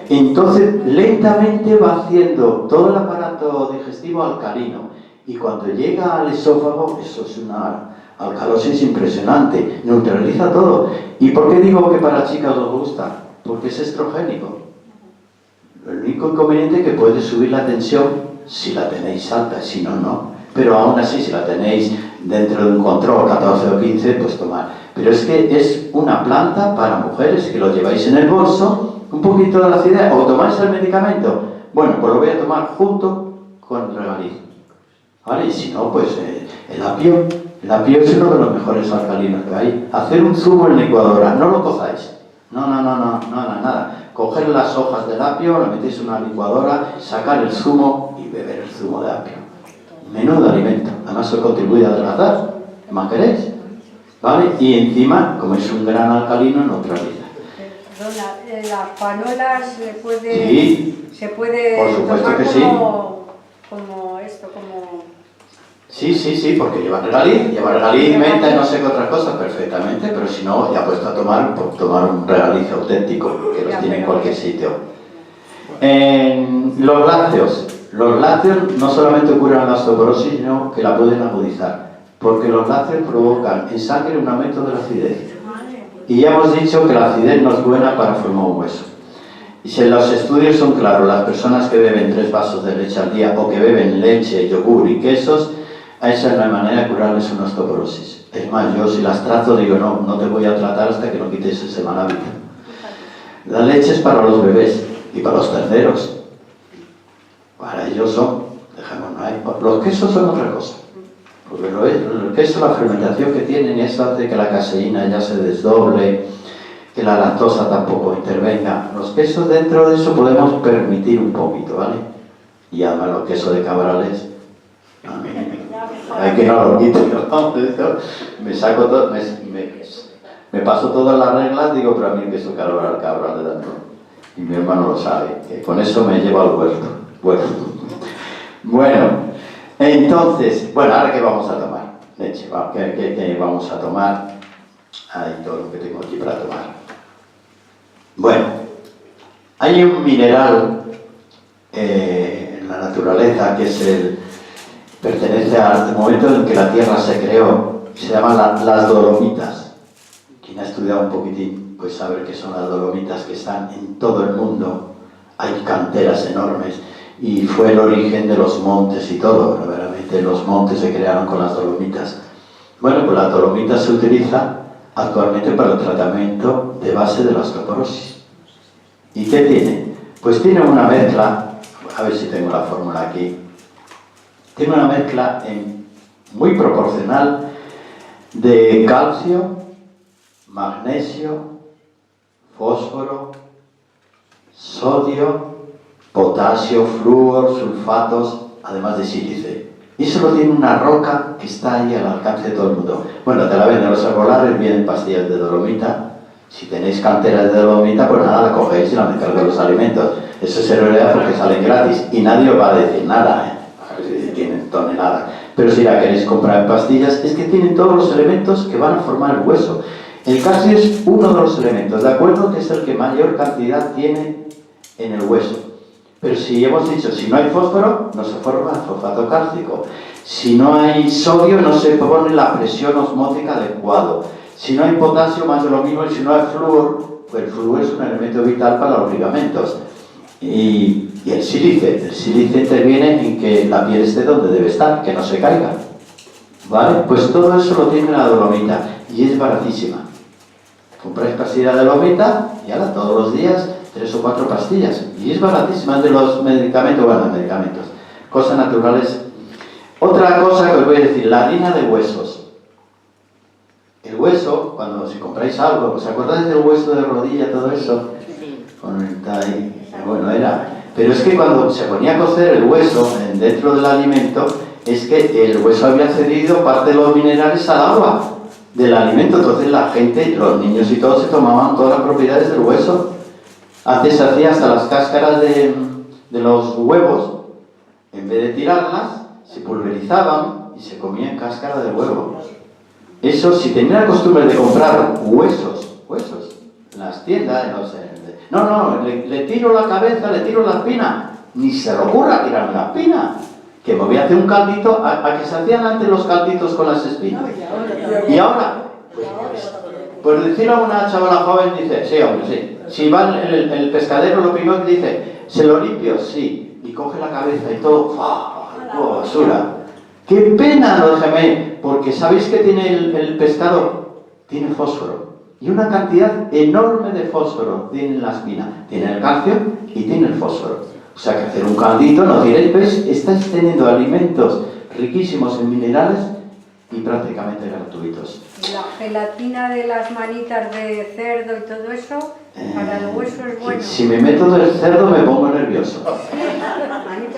Entonces, lentamente va haciendo todo el aparato digestivo alcalino. Y cuando llega al esófago, eso es una alcalosis impresionante, neutraliza todo. ¿Y por qué digo que para chicas os gusta? Porque es estrogénico. El único inconveniente es que puede subir la tensión si la tenéis alta, si no, no. Pero aún así, si la tenéis dentro de un control 14 o 15, pues tomar. Pero es que es una planta para mujeres que lo lleváis en el bolso, un poquito de la acidez, o tomáis el medicamento. Bueno, pues lo voy a tomar junto con el regaliz. ¿Vale? Y si no, pues el apio. El apio es uno de los mejores alcalinos que hay. Hacer un zumo en licuadora, no lo cozáis. No, nada. Coger las hojas del apio, lo metéis en una licuadora, sacar el zumo y beber el zumo de apio. Menudo alimento. Además, os contribuye a adelgazar. ¿Qué más queréis? ¿Vale? Y encima, como es un gran alcalino, neutraliza. Perdona, las panolas Sí, se puede por supuesto tomar que como, sí. como esto, como... Sí, porque lleva regaliz, menta y no sé qué otras cosas perfectamente, pero si no, ya puesto a tomar un regaliz auténtico, que los tiene en cualquier sitio. Los lácteos no solamente curan la osteoporosis, sino que la pueden agudizar, porque los lácteos provocan en sangre un aumento de la acidez. Y ya hemos dicho que la acidez no es buena para formar un hueso. Y si los estudios son claros, las personas que beben 3 vasos de leche al día o que beben leche, yogur y quesos, a esa no hay manera de curarles una osteoporosis. Es más, yo si las trato digo, no te voy a tratar hasta que no quites ese mal hábito. La leche es para los bebés y para los terceros. Para ellos son, dejémonos ahí. Los quesos son otra cosa. Porque el queso, la fermentación que tienen, eso hace que la caseína ya se desdoble, que la lactosa tampoco intervenga. Los quesos, dentro de eso podemos permitir un poquito, ¿vale? Y además los quesos de Cabrales, hay que no lo quito, ¿no? Me saco todo, me paso todas las reglas, digo, pero a mí el queso Cabral de dentro. Y mi hermano lo sabe, que con eso me llevo al huerto. Bueno, entonces, ahora ¿qué vamos a tomar? Leche, ¿qué vamos a tomar? Hay todo lo que tengo aquí para tomar. Bueno, hay un mineral en la naturaleza que pertenece al momento en que la Tierra se creó, se llaman las dolomitas. Quien ha estudiado un poquitín, pues sabe que son las dolomitas que están en todo el mundo. Hay canteras enormes y fue el origen de los montes y todo. Verdaderamente los montes se crearon con las dolomitas. Bueno, pues la dolomita se utiliza actualmente para el tratamiento de base de la osteoporosis. ¿Y qué tiene? Pues tiene una mezcla, a ver si tengo la fórmula aquí, tiene una mezcla muy proporcional de calcio, magnesio, fósforo, sodio, potasio, flúor, sulfatos, además de sílice. Y eso lo tiene una roca que está ahí al alcance de todo el mundo. Bueno, te la venden los arbolares, vienen pastillas de dolomita. Si tenéis canteras de dolomita, pues nada, la cogéis y la mezcláis con los alimentos. Eso se realidad porque salen gratis y nadie os va a decir nada, tienen toneladas. Pero si la queréis comprar en pastillas, es que tienen todos los elementos que van a formar el hueso. El calcio es uno de los elementos, ¿de acuerdo? Que es el que mayor cantidad tiene en el hueso. Pero si hemos dicho, si no hay fósforo, no se forma el fosfato cálcico. Si no hay sodio, no se pone la presión osmótica adecuada. Si no hay potasio, más de lo mismo. Y si no hay flúor, pues el flúor es un elemento vital para los ligamentos. Y el sílice interviene en que la piel esté donde debe estar, que no se caiga. ¿Vale? Pues todo eso lo tiene la dolomita y es baratísima. Compráis pastillas de dolomita y ahora todos los días 3 o 4 pastillas. Y es baratísima, de los medicamentos, cosas naturales. Otra cosa que os voy a decir, la harina de huesos. El hueso, si compráis algo, ¿os acordáis del hueso de rodilla, todo eso? con el tai, bueno, era. Pero es que cuando se ponía a cocer el hueso dentro del alimento, es que el hueso había cedido parte de los minerales al agua del alimento. Entonces la gente, los niños y todos, se tomaban todas las propiedades del hueso. Antes se hacía hasta las cáscaras de los huevos, en vez de tirarlas, se pulverizaban y se comían cáscara de huevo. Eso, si tenían la costumbre de comprar huesos, en las tiendas, le tiro la cabeza, le tiro la espina, ni se le ocurra tirarme la espina, que me voy a hacer un caldito, a que se hacían antes los calditos con las espinas. Y ahora, pues decirle a una chavala joven, dice, sí, hombre, sí. Si va el pescadero, lo primero que dice, ¿se lo limpio? Sí. Y coge la cabeza y todo, ¡oh, basura! ¡Qué pena, no déjeme! Porque ¿sabéis qué tiene el pescado? Tiene fósforo. Y una cantidad enorme de fósforo tiene en la espina. Tiene el calcio y tiene el fósforo. O sea que hacer un caldito, no diréis, ¿ves? Estáis teniendo alimentos riquísimos en minerales y prácticamente gratuitos. La gelatina de las manitas de cerdo y todo eso, para el hueso es bueno. Si me meto del cerdo me pongo nervioso.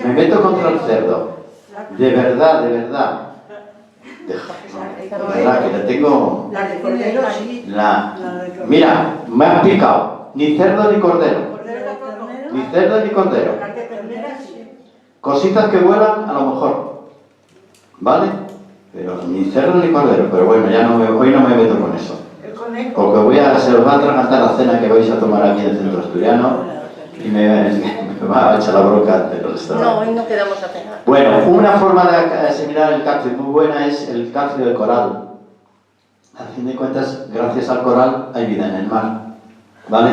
Me meto contra el cerdo. De verdad, de verdad. De verdad que le tengo... La de cordero, sí. Mira, me han picado. Ni cerdo ni cordero. Ni cerdo ni cordero. La de ternera, sí. Cositas que vuelan a lo mejor. ¿Vale? Pero ni cerdo ni cordero. Pero bueno, ya hoy no me meto con eso. Porque se os va a atragantar la cena que vais a tomar aquí en el centro asturiano y me va a echar la bronca del restaurante. No, hoy no quedamos a cenar. Bueno, una forma de asimilar el calcio muy buena es el calcio del coral. A fin de cuentas, gracias al coral hay vida en el mar. ¿Vale?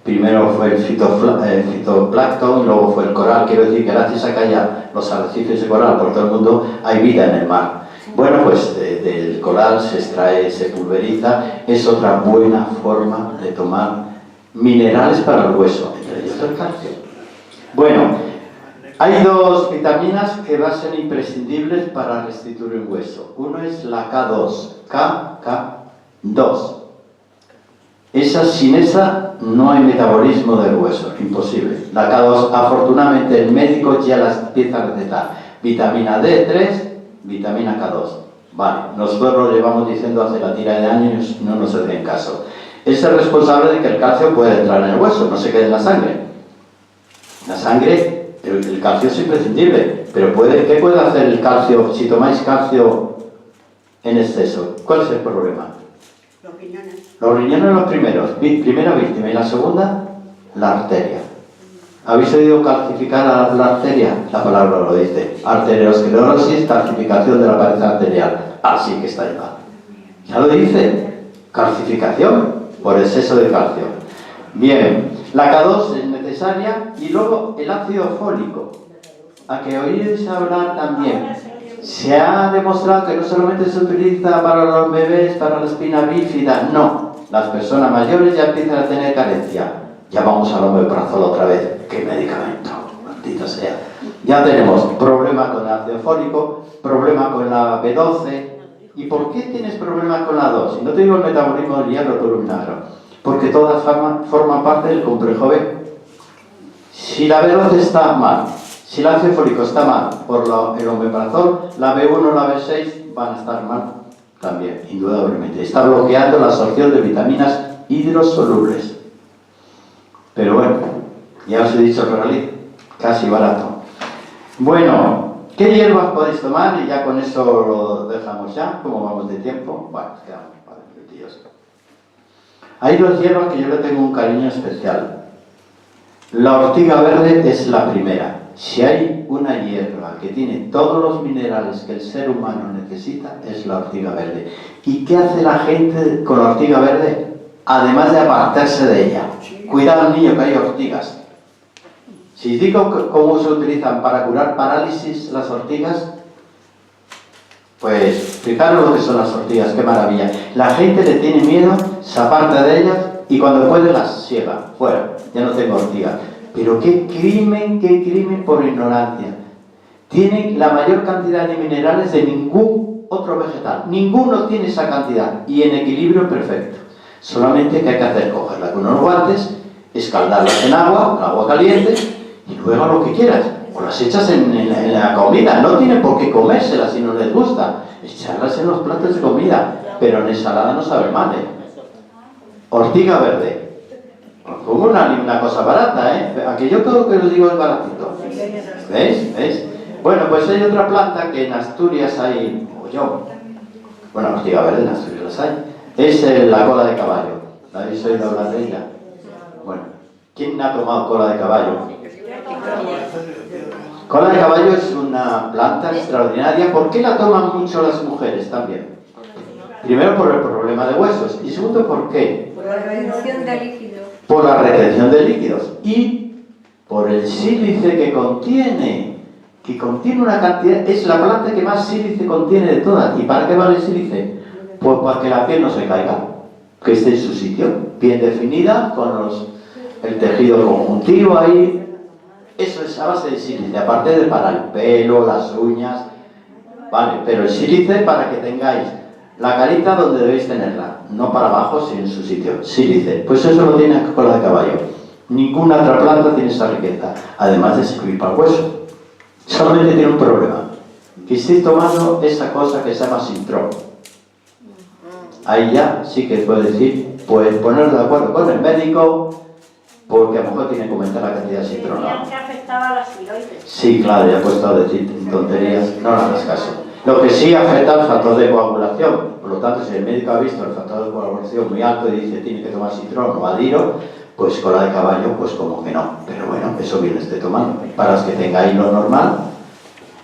Primero fue el fitoplancton y luego fue el coral. Quiero decir que gracias a que haya los arrecifes de coral por todo el mundo, hay vida en el mar. Bueno, pues del coral se extrae, se pulveriza. Es otra buena forma de tomar minerales para el hueso, entre ellos el calcio. Bueno, hay dos vitaminas que van a ser imprescindibles para restituir el hueso. Uno es la K2, K2. Sin esa no hay metabolismo del hueso, imposible. La K2, afortunadamente el médico ya las empieza a recetar. Vitamina D3, vitamina K2. Vale, nosotros lo llevamos diciendo hace la tira de años y no nos hacen caso. Es el responsable de que el calcio pueda entrar en el hueso, no se quede en la sangre. La sangre, el calcio es imprescindible, pero ¿qué puede hacer el calcio si tomáis calcio en exceso? ¿Cuál es el problema? Los riñones. Los riñones los primeros, primera víctima, y la segunda, la arteria. ¿Habéis oído calcificar a la arteria? La palabra lo dice. Arteriosclerosis, calcificación de la pared arterial. Así que está igual. Ya lo dice. Calcificación por exceso de calcio. Bien, la K2 es necesaria y luego el ácido fólico. A que oíréis hablar también. Se ha demostrado que no solamente se utiliza para los bebés, para la espina bífida, no. Las personas mayores ya empiezan a tener carencia. Ya vamos al omeprazol otra vez. ¿Qué medicamento? Maldita sea. Ya tenemos problema con el ácido fólico, problema con la B12. ¿Y por qué tienes problemas con la 2? Y no te digo el metabolismo del hierro, todo un milagro. Porque todas forman parte del complejo B. Si la B12 está mal, si el ácido fólico está mal por el omeprazol, la B1 o la B6 van a estar mal también, indudablemente. Está bloqueando la absorción de vitaminas hidrosolubles. Pero bueno, ya os he dicho el regalí, casi barato. Bueno, ¿qué hierbas podéis tomar? Y ya con eso lo dejamos ya, como vamos de tiempo. Bueno, quedamos para minutillos. Hay dos hierbas que yo le tengo un cariño especial. La ortiga verde es la primera. Si hay una hierba que tiene todos los minerales que el ser humano necesita, es la ortiga verde. ¿Y qué hace la gente con la ortiga verde? Además de apartarse de ella. Cuidado, niño, que hay ortigas. Si digo cómo se utilizan para curar parálisis las ortigas, pues fijaros lo que son las ortigas, qué maravilla. La gente le tiene miedo, se aparta de ellas y cuando puede las ciega, fuera, ya no tengo ortigas. Pero qué crimen por ignorancia. Tienen la mayor cantidad de minerales de ningún otro vegetal. Ninguno tiene esa cantidad y en equilibrio perfecto. Solamente que hay que hacer, cogerla con unos guantes escaldarlas en agua caliente, y luego lo que quieras. O las echas en la comida, no tienen por qué comérselas si no les gusta. Echarlas en los platos de comida, pero en ensalada no sabe mal, ¿eh? Ortiga verde. Como una cosa barata, ¿eh? Aquello todo que os digo es baratito. ¿Veis? ¿Veis? Bueno, pues hay otra planta que en Asturias hay, bueno, ortiga verde en Asturias las hay, es la cola de caballo. ¿Habéis oído hablar de ella? Bueno, ¿quién ha tomado cola de caballo? Cola de caballo es una planta extraordinaria. ¿Por qué la toman mucho las mujeres también? Primero por el problema de huesos y segundo, ¿por qué? Por la reducción de líquidos. Por la retención de líquidos y por el sílice que contiene una cantidad, es la planta que más sílice contiene de todas. ¿Y para qué vale el sílice? Pues para que la piel no se caiga, que esté en su sitio, bien definida, con el tejido conjuntivo ahí. Eso es a base de sílice, aparte de para el pelo, las uñas, vale, pero el sílice para que tengáis la carita donde debéis tenerla, no para abajo, sino en su sitio. Sílice, pues eso lo tiene cola de caballo. Ninguna otra planta tiene esa riqueza, además de servir para el hueso. Solamente tiene un problema, que estéis tomando esa cosa que se llama Sintrón. Ahí ya sí que puedo decir, pues poneros de acuerdo con el médico, porque a lo mejor tiene que aumentar la cantidad de Sintrón. Que afectaba a las tiroides. Sí, claro, ya he puesto a decir tonterías, no le hagas caso. Lo que sí afecta al factor de coagulación, por lo tanto, si el médico ha visto el factor de coagulación muy alto y dice tiene que tomar Sintrón o Adiro, pues cola de caballo, pues como que no. Pero bueno, eso bien esté tomando. Para los que tengáis lo normal,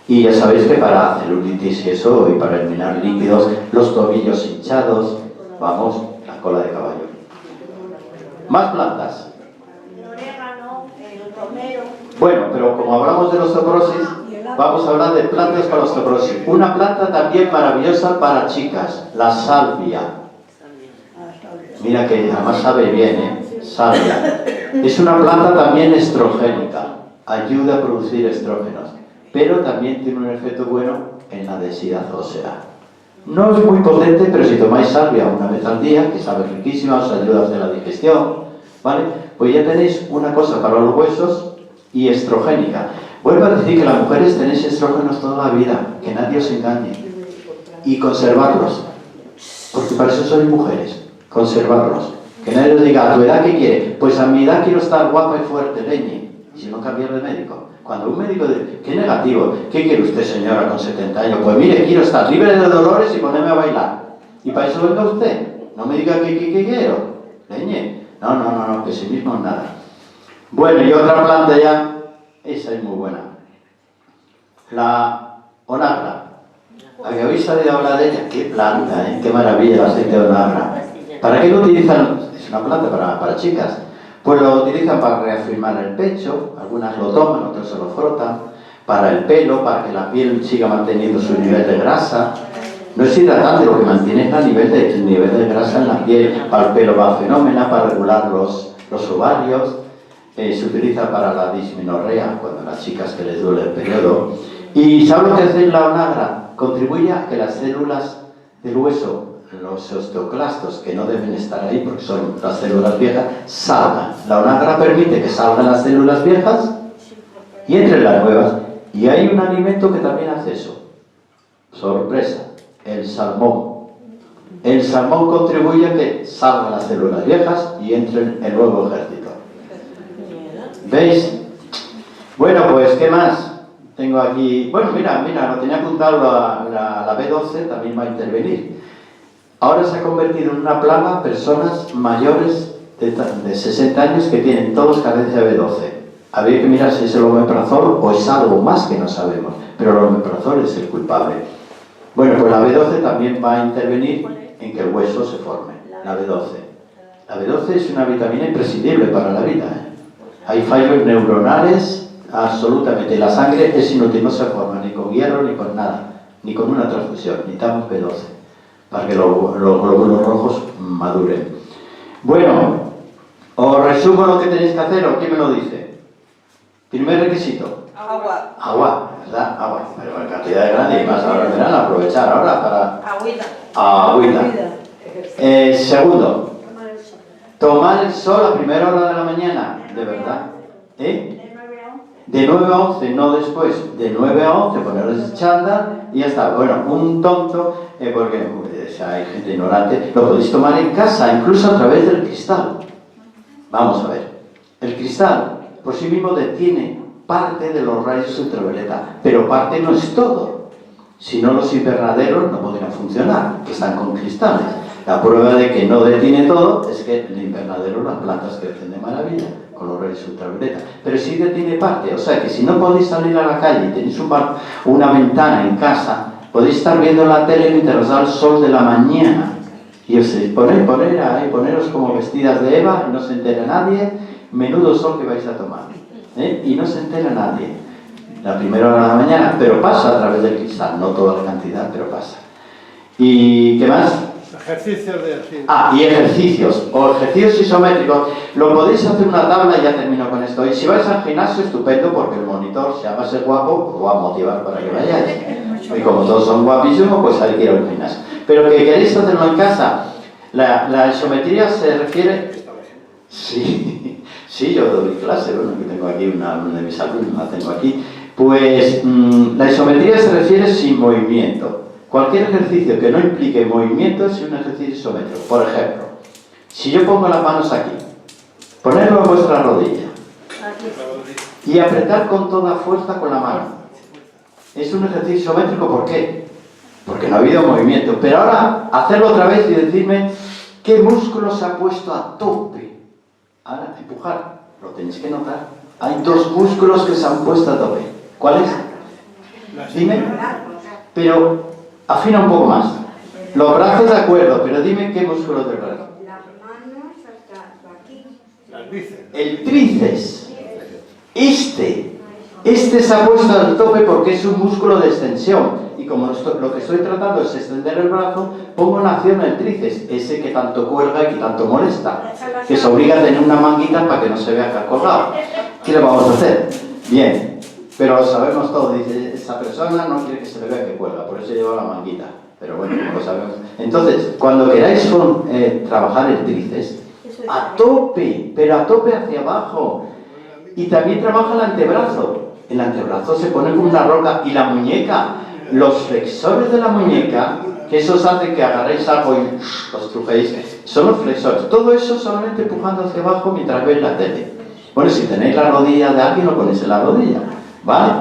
y ya sabéis que para celulitis y eso, y para eliminar líquidos, los tobillos hinchados, vamos, la cola de caballo. Más plantas. El orégano, el romero. Bueno, pero como hablamos de la osteoporosis, vamos a hablar de plantas para la osteoporosis. Una planta también maravillosa para chicas, la salvia. Mira que además sabe bien, ¿eh? Salvia. Es una planta también estrogénica, ayuda a producir estrógenos, pero también tiene un efecto bueno en la densidad ósea. No es muy potente, pero si tomáis salvia una vez al día, que sabe riquísima, os ayuda a hacer la digestión, ¿vale? Pues ya tenéis una cosa para los huesos y estrogénica. Vuelvo a decir que las mujeres tenéis estrógenos toda la vida, que nadie os engañe, y conservarlos, porque para eso sois mujeres, conservarlos. Que nadie os diga, ¿a tu edad qué quiere? Pues a mi edad quiero estar guapa y fuerte, leñe, y si no cambiar de médico. Cuando un médico dice, qué negativo, ¿qué quiere usted señora con 70 años? Pues mire, quiero estar libre de dolores y ponerme a bailar. Y para eso venga usted, no me diga qué quiero, leñe. No, que sí mismo es nada. Bueno, y otra planta ya, esa es muy buena. La onagra. ¿Habéis sabido hablar de ella? Qué planta, ¿eh? Qué maravilla el aceite de onagra. ¿Para qué lo utilizan? Es una planta para chicas. Pues lo utilizan para reafirmar el pecho, algunas lo toman, otras se lo frotan, para el pelo, para que la piel siga manteniendo su nivel de grasa. No es hidratante, lo que mantiene es el nivel de grasa en la piel. Para el pelo va fenómeno, para regular los ovarios. Se utiliza para la dismenorrea, cuando a las chicas que les duele el periodo. ¿Y saben lo que hace la onagra? Contribuye a que las células del hueso, los osteoclastos, que no deben estar ahí porque son las células viejas, salgan. La onagra permite que salgan las células viejas y entren las nuevas. Y hay un alimento que también hace eso. Sorpresa, el salmón. El salmón contribuye a que salgan las células viejas y entren el nuevo ejército. ¿Veis? Bueno, pues, ¿qué más? Tengo aquí... Bueno, mira, lo tenía apuntado la B12, también va a intervenir. Ahora se ha convertido en una plaga personas mayores de 60 años que tienen todos carencia de B12. Habría que mirar si es el omeprazol o es algo más que no sabemos, pero el omeprazol es el culpable. Bueno, pues la B12 también va a intervenir en que el hueso se forme, la B12. La B12 es una vitamina imprescindible para la vida, ¿eh? Hay fallos neuronales, absolutamente. La sangre es inútil, no se forma ni con hierro ni con nada, ni con una transfusión. Necesitamos B12 para que los glóbulos rojos maduren. Bueno, os resumo lo que tenéis que hacer, o quién me lo dice. Primer requisito. Agua. Agua, ¿verdad? Agua. Pero en cantidades grandes y más ahora en verano, aprovechar ahora para... Agüita. Agüita. Segundo. Tomar el sol a primera hora de la mañana, de verdad. De 9 a 11, no después. De 9 a 11 ponerles chándal y ya está. Bueno, un tonto, porque pues, hay gente ignorante, lo podéis tomar en casa, incluso a través del cristal. Vamos a ver. El cristal por sí mismo detiene parte de los rayos ultravioleta, pero parte no es todo. Si no, los invernaderos no podrían funcionar, que están con cristales. La prueba de que no detiene todo es que en el invernadero las plantas crecen de maravilla con los rayos ultravioleta, pero sí detiene parte. O sea que si no podéis salir a la calle y tenéis una ventana en casa, podéis estar viendo la tele mientras os da el sol de la mañana y os poneros como vestidas de Eva y no se entera nadie. Menudo sol que vais a tomar, y no se entera nadie. La primera hora de la mañana, pero pasa a través del cristal, no toda la cantidad, pero pasa. ¿Y qué más? Ejercicios de así. Y ejercicios, o ejercicios isométricos. Lo podéis hacer una tabla y ya termino con esto. Y si vais al gimnasio, estupendo, porque el monitor, si además es guapo, os va a motivar para que vayáis. Y como todos son guapísimos, pues hay que ir al gimnasio. Pero que queréis hacerlo en casa, la isometría se refiere... Sí, yo doy clase, bueno, que tengo aquí una de mis alumnos, la tengo aquí. Pues la isometría se refiere sin movimiento. Cualquier ejercicio que no implique movimiento es un ejercicio isométrico. Por ejemplo, si yo pongo las manos aquí, ponerlo a vuestra rodilla y apretar con toda fuerza con la mano. Es un ejercicio isométrico, ¿por qué? Porque no ha habido movimiento. Pero ahora, hacerlo otra vez y decirme qué músculo se ha puesto a tope. Ahora, empujar, lo tenéis que notar. Hay dos músculos que se han puesto a tope. ¿Cuáles? Dime. Pero afina un poco más. Los brazos de acuerdo, pero dime qué músculos del brazo. Las manos hasta aquí. Las bíceps. El tríceps. Este se ha puesto al tope porque es un músculo de extensión. Y como lo que estoy tratando es extender el brazo, pongo en acción el tríceps, ese que tanto cuelga y que tanto molesta, que se obliga a tener una manguita para que no se vea que ha colgado. ¿Qué le vamos a hacer? Bien, pero lo sabemos todos, dice, esa persona no quiere que se le vea que cuelga, por eso lleva la manguita. Pero bueno, como lo sabemos. Entonces, cuando queráis trabajar el tríceps, a tope, pero a tope hacia abajo. Y también trabaja el antebrazo. El antebrazo se pone como una roca y la muñeca. Los flexores de la muñeca, que esos hacen que agarréis algo y los trujéis, son los flexores. Todo eso solamente empujando hacia abajo mientras veis la tele. Bueno, si tenéis la rodilla de alguien, lo ponéis en la rodilla, ¿vale?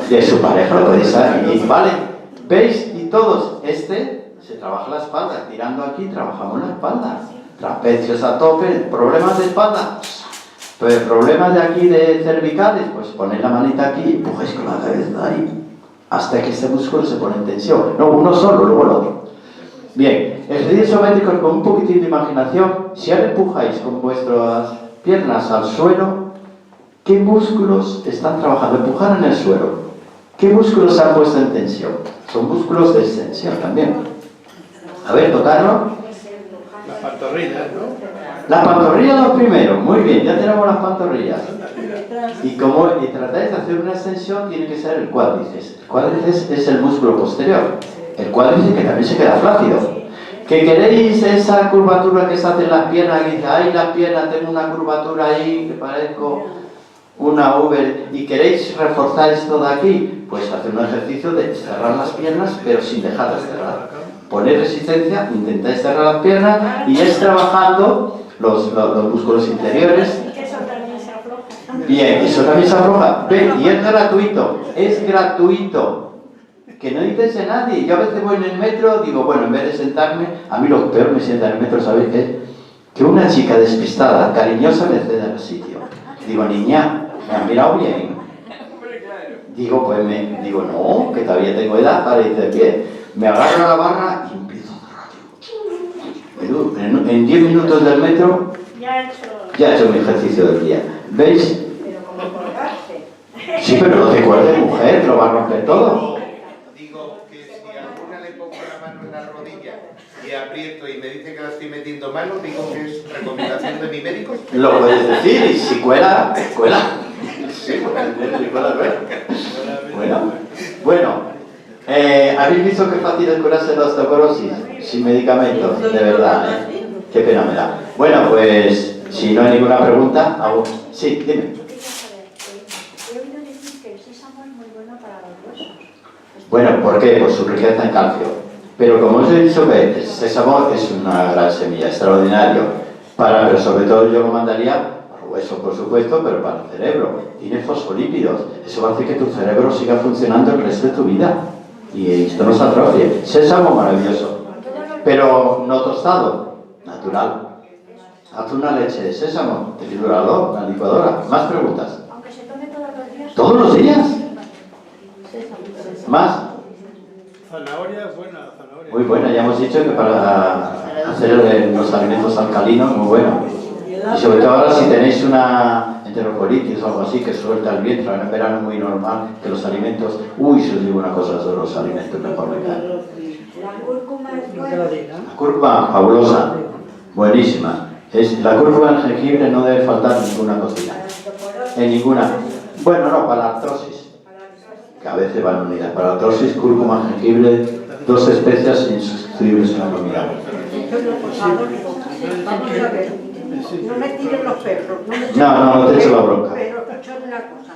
De su pareja lo podéis hacer, ¿vale? ¿Veis? Y todos, se trabaja la espalda. Tirando aquí, trabajamos la espalda. Trapecios a tope, problemas de espalda. Pues problemas de aquí, de cervicales, pues ponéis la manita aquí y empujáis con la cabeza ahí. Hasta que este músculo se pone en tensión. No, uno solo, luego el otro. Bien, ejercicios isométricos con un poquitín de imaginación. Si ahora empujáis con vuestras piernas al suelo, ¿qué músculos están trabajando? Empujar en el suelo. ¿Qué músculos se han puesto en tensión? Son músculos de extensión también. A ver, tocarlo. Las pantorrillas, ¿no? La pantorrilla lo primero. Muy bien, ya tenemos las pantorrillas. Y como tratáis de hacer una extensión, tiene que ser el cuádriceps. El cuádriceps es el músculo posterior. El cuádriceps que también se queda flácido. ¿Que queréis esa curvatura que se hace en las piernas? Y dice, ay, las piernas, tengo una curvatura ahí que parezco una V. ¿Y queréis reforzar esto de aquí? Pues hacer un ejercicio de cerrar las piernas, pero sin dejar de cerrar. Poner resistencia, intentáis cerrar las piernas y es trabajando los músculos interiores. Eso también se afloja. Bien, eso también se afloja. Ven, y es gratuito, Que no dices a nadie. Yo a veces voy en el metro, digo, bueno, en vez de sentarme, a mí lo peor me sienta en el metro, ¿sabéis qué es? Que una chica despistada, cariñosa, me ceda el sitio. Digo, niña, ¿me han mirado bien? Digo, no, que todavía tengo edad para ir de pie. Me agarro a la barra y empiezo a cerrar. En 10 minutos del metro, ya he hecho mi ejercicio del día. ¿Veis? Pero como colgarse. Sí, pero no te cuelgues, mujer, lo va a romper todo. Digo que si a alguna le pongo la mano en la rodilla y aprieto y me dice que la estoy metiendo mano, digo que es recomendación de mi médico. Lo puedes decir, y si cuela. Sí, bueno. ¿Habéis visto qué fácil es curarse la osteoporosis? Sin medicamentos, de verdad. Qué pena me da. Bueno, pues si no hay ninguna pregunta, hago... Sí, dime. Yo quería saber, he oído decir que el sésamo es muy bueno para los huesos. Bueno, ¿por qué? Por su riqueza en calcio. Pero como os he dicho que el sésamo es una gran semilla, extraordinario. Pero sobre todo yo lo mandaría para hueso, por supuesto, pero para el cerebro. Tiene fosfolípidos. Eso va a hacer que tu cerebro siga funcionando el resto de tu vida. Y esto no se atrofie. Sésamo maravilloso. Pero no tostado, natural. Haz una leche de sésamo, tritúralo, la licuadora. ¿Más preguntas? Aunque se tome todos los días. ¿Todos los días? ¿Más? Zanahoria es buena, zanahoria. Muy buena, ya hemos dicho que para hacer los alimentos alcalinos, muy bueno. Y sobre todo ahora si tenéis una enterocolitis o algo así que suelta el vientre, ahora en verano es muy normal que los alimentos... Uy, si os digo una cosa sobre los alimentos, mejor me caen. La cúrcuma es buena. La cúrcuma, fabulosa, buenísima. La cúrcuma del jengibre no debe faltar en ninguna cocina. En ninguna. Bueno, no, para la artrosis. Que a veces van unidas. Para la artrosis, cúrcuma, jengibre, dos especias insustituibles en la comida. Vamos a ver. No me tiren los perros. No te echo la bronca. Pero escuchad una cosa.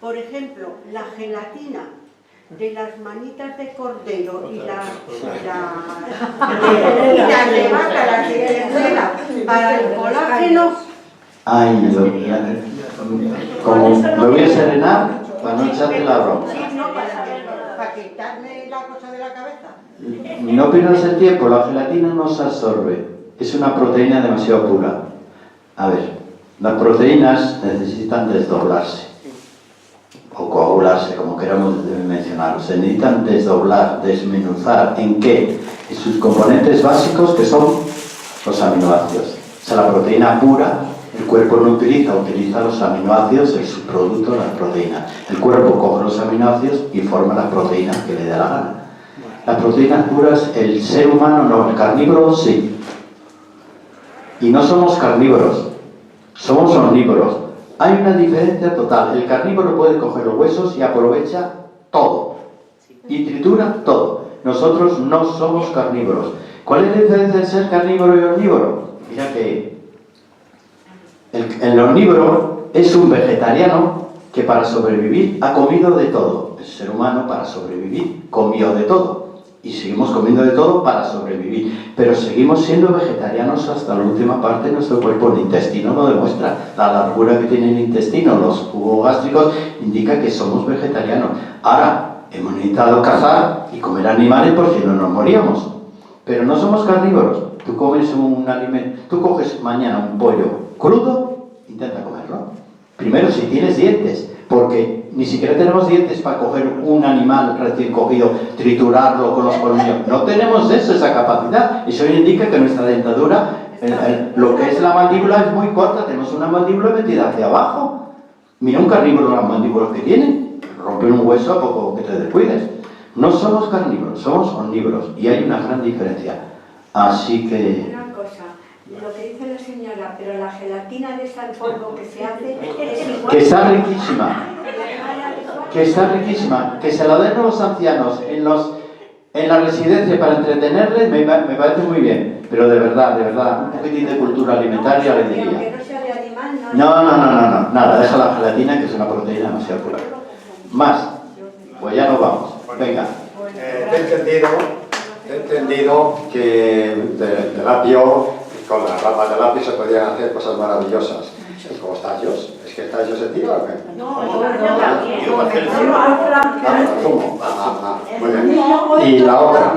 Por ejemplo, la gelatina de las manitas de cordero y la de vaca, la ternera, para el colágeno. Ay, como me voy a serenar para no echarte la bronca. Sí, no, para quitarme la cosa de la cabeza. No pierdas el tiempo, la gelatina no se absorbe. Es una proteína demasiado pura. A ver, las proteínas necesitan desdoblarse. O coagularse, como queramos mencionar. Se necesitan desdoblar, desmenuzar. ¿En qué? En sus componentes básicos, que son los aminoácidos. O sea, la proteína pura, el cuerpo no utiliza los aminoácidos, el subproducto de las proteínas. El cuerpo coge los aminoácidos y forma las proteínas que le dé la gana. Las proteínas puras, el ser humano no, el carnívoro sí. Y no somos carnívoros, somos omnívoros. Hay una diferencia total. El carnívoro puede coger los huesos y aprovecha todo. Y tritura todo. Nosotros no somos carnívoros. ¿Cuál es la diferencia de ser carnívoro y omnívoro? Mira que el omnívoro es un vegetariano que para sobrevivir ha comido de todo. El ser humano para sobrevivir comió de todo. Y seguimos comiendo de todo para sobrevivir. Pero seguimos siendo vegetarianos hasta la última parte de nuestro cuerpo. El intestino lo demuestra. La largura que tiene el intestino, los jugos gástricos, indica que somos vegetarianos. Ahora, hemos necesitado cazar y comer animales por si no nos moríamos. Pero no somos carnívoros. Tú comes un alimento, tú coges mañana un pollo crudo, intenta comerlo. Primero, si tienes dientes, porque ni siquiera tenemos dientes para coger un animal recién cogido, triturarlo con los colmillos. No tenemos esa capacidad. Eso indica que nuestra dentadura, lo que es la mandíbula, es muy corta. Tenemos una mandíbula metida hacia abajo. Mira un carnívoro las mandíbulas que tiene. Romper un hueso a poco que te descuides. No somos carnívoros, somos omnívoros. Y hay una gran diferencia. Así que... Una cosa, lo que dice la señora, pero la gelatina de esa polvo que se hace es igual. Que está riquísima. Que está riquísima. Que se la den a los ancianos en la residencia para entretenerles, me parece muy bien. Pero de verdad, un poquitín de cultura alimentaria le diría. Aunque no sea de animal, No, nada, deja la gelatina, que es una proteína demasiado pura. Más, pues ya nos vamos. Venga. He entendido que del apio, con las ramas del apio se podían hacer cosas maravillosas. Como tallos. ¿Es que el tallo se tira o qué? No, Zumo. Muy bien. Y la otra,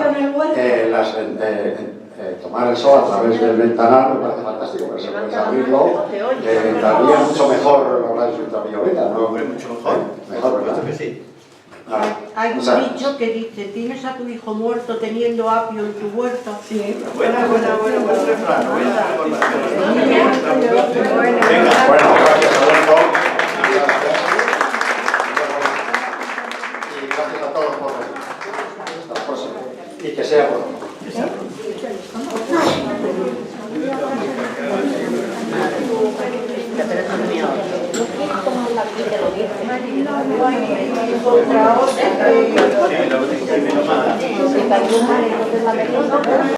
tomar el sol a través del ventanal me parece fantástico, pero se puede abrirlo, daría mucho mejor los rayos ultravioleta, ¿no? Mucho mejor. Mejor, ¿verdad? Que sí. hay un dicho que dice, tienes a tu hijo muerto teniendo apio en tu huerto. Sí. Buen refrán. Venga, bueno, gracias Alberto. Y gracias a todos por venir. Hasta la próxima. Y que sea pronto. Otra,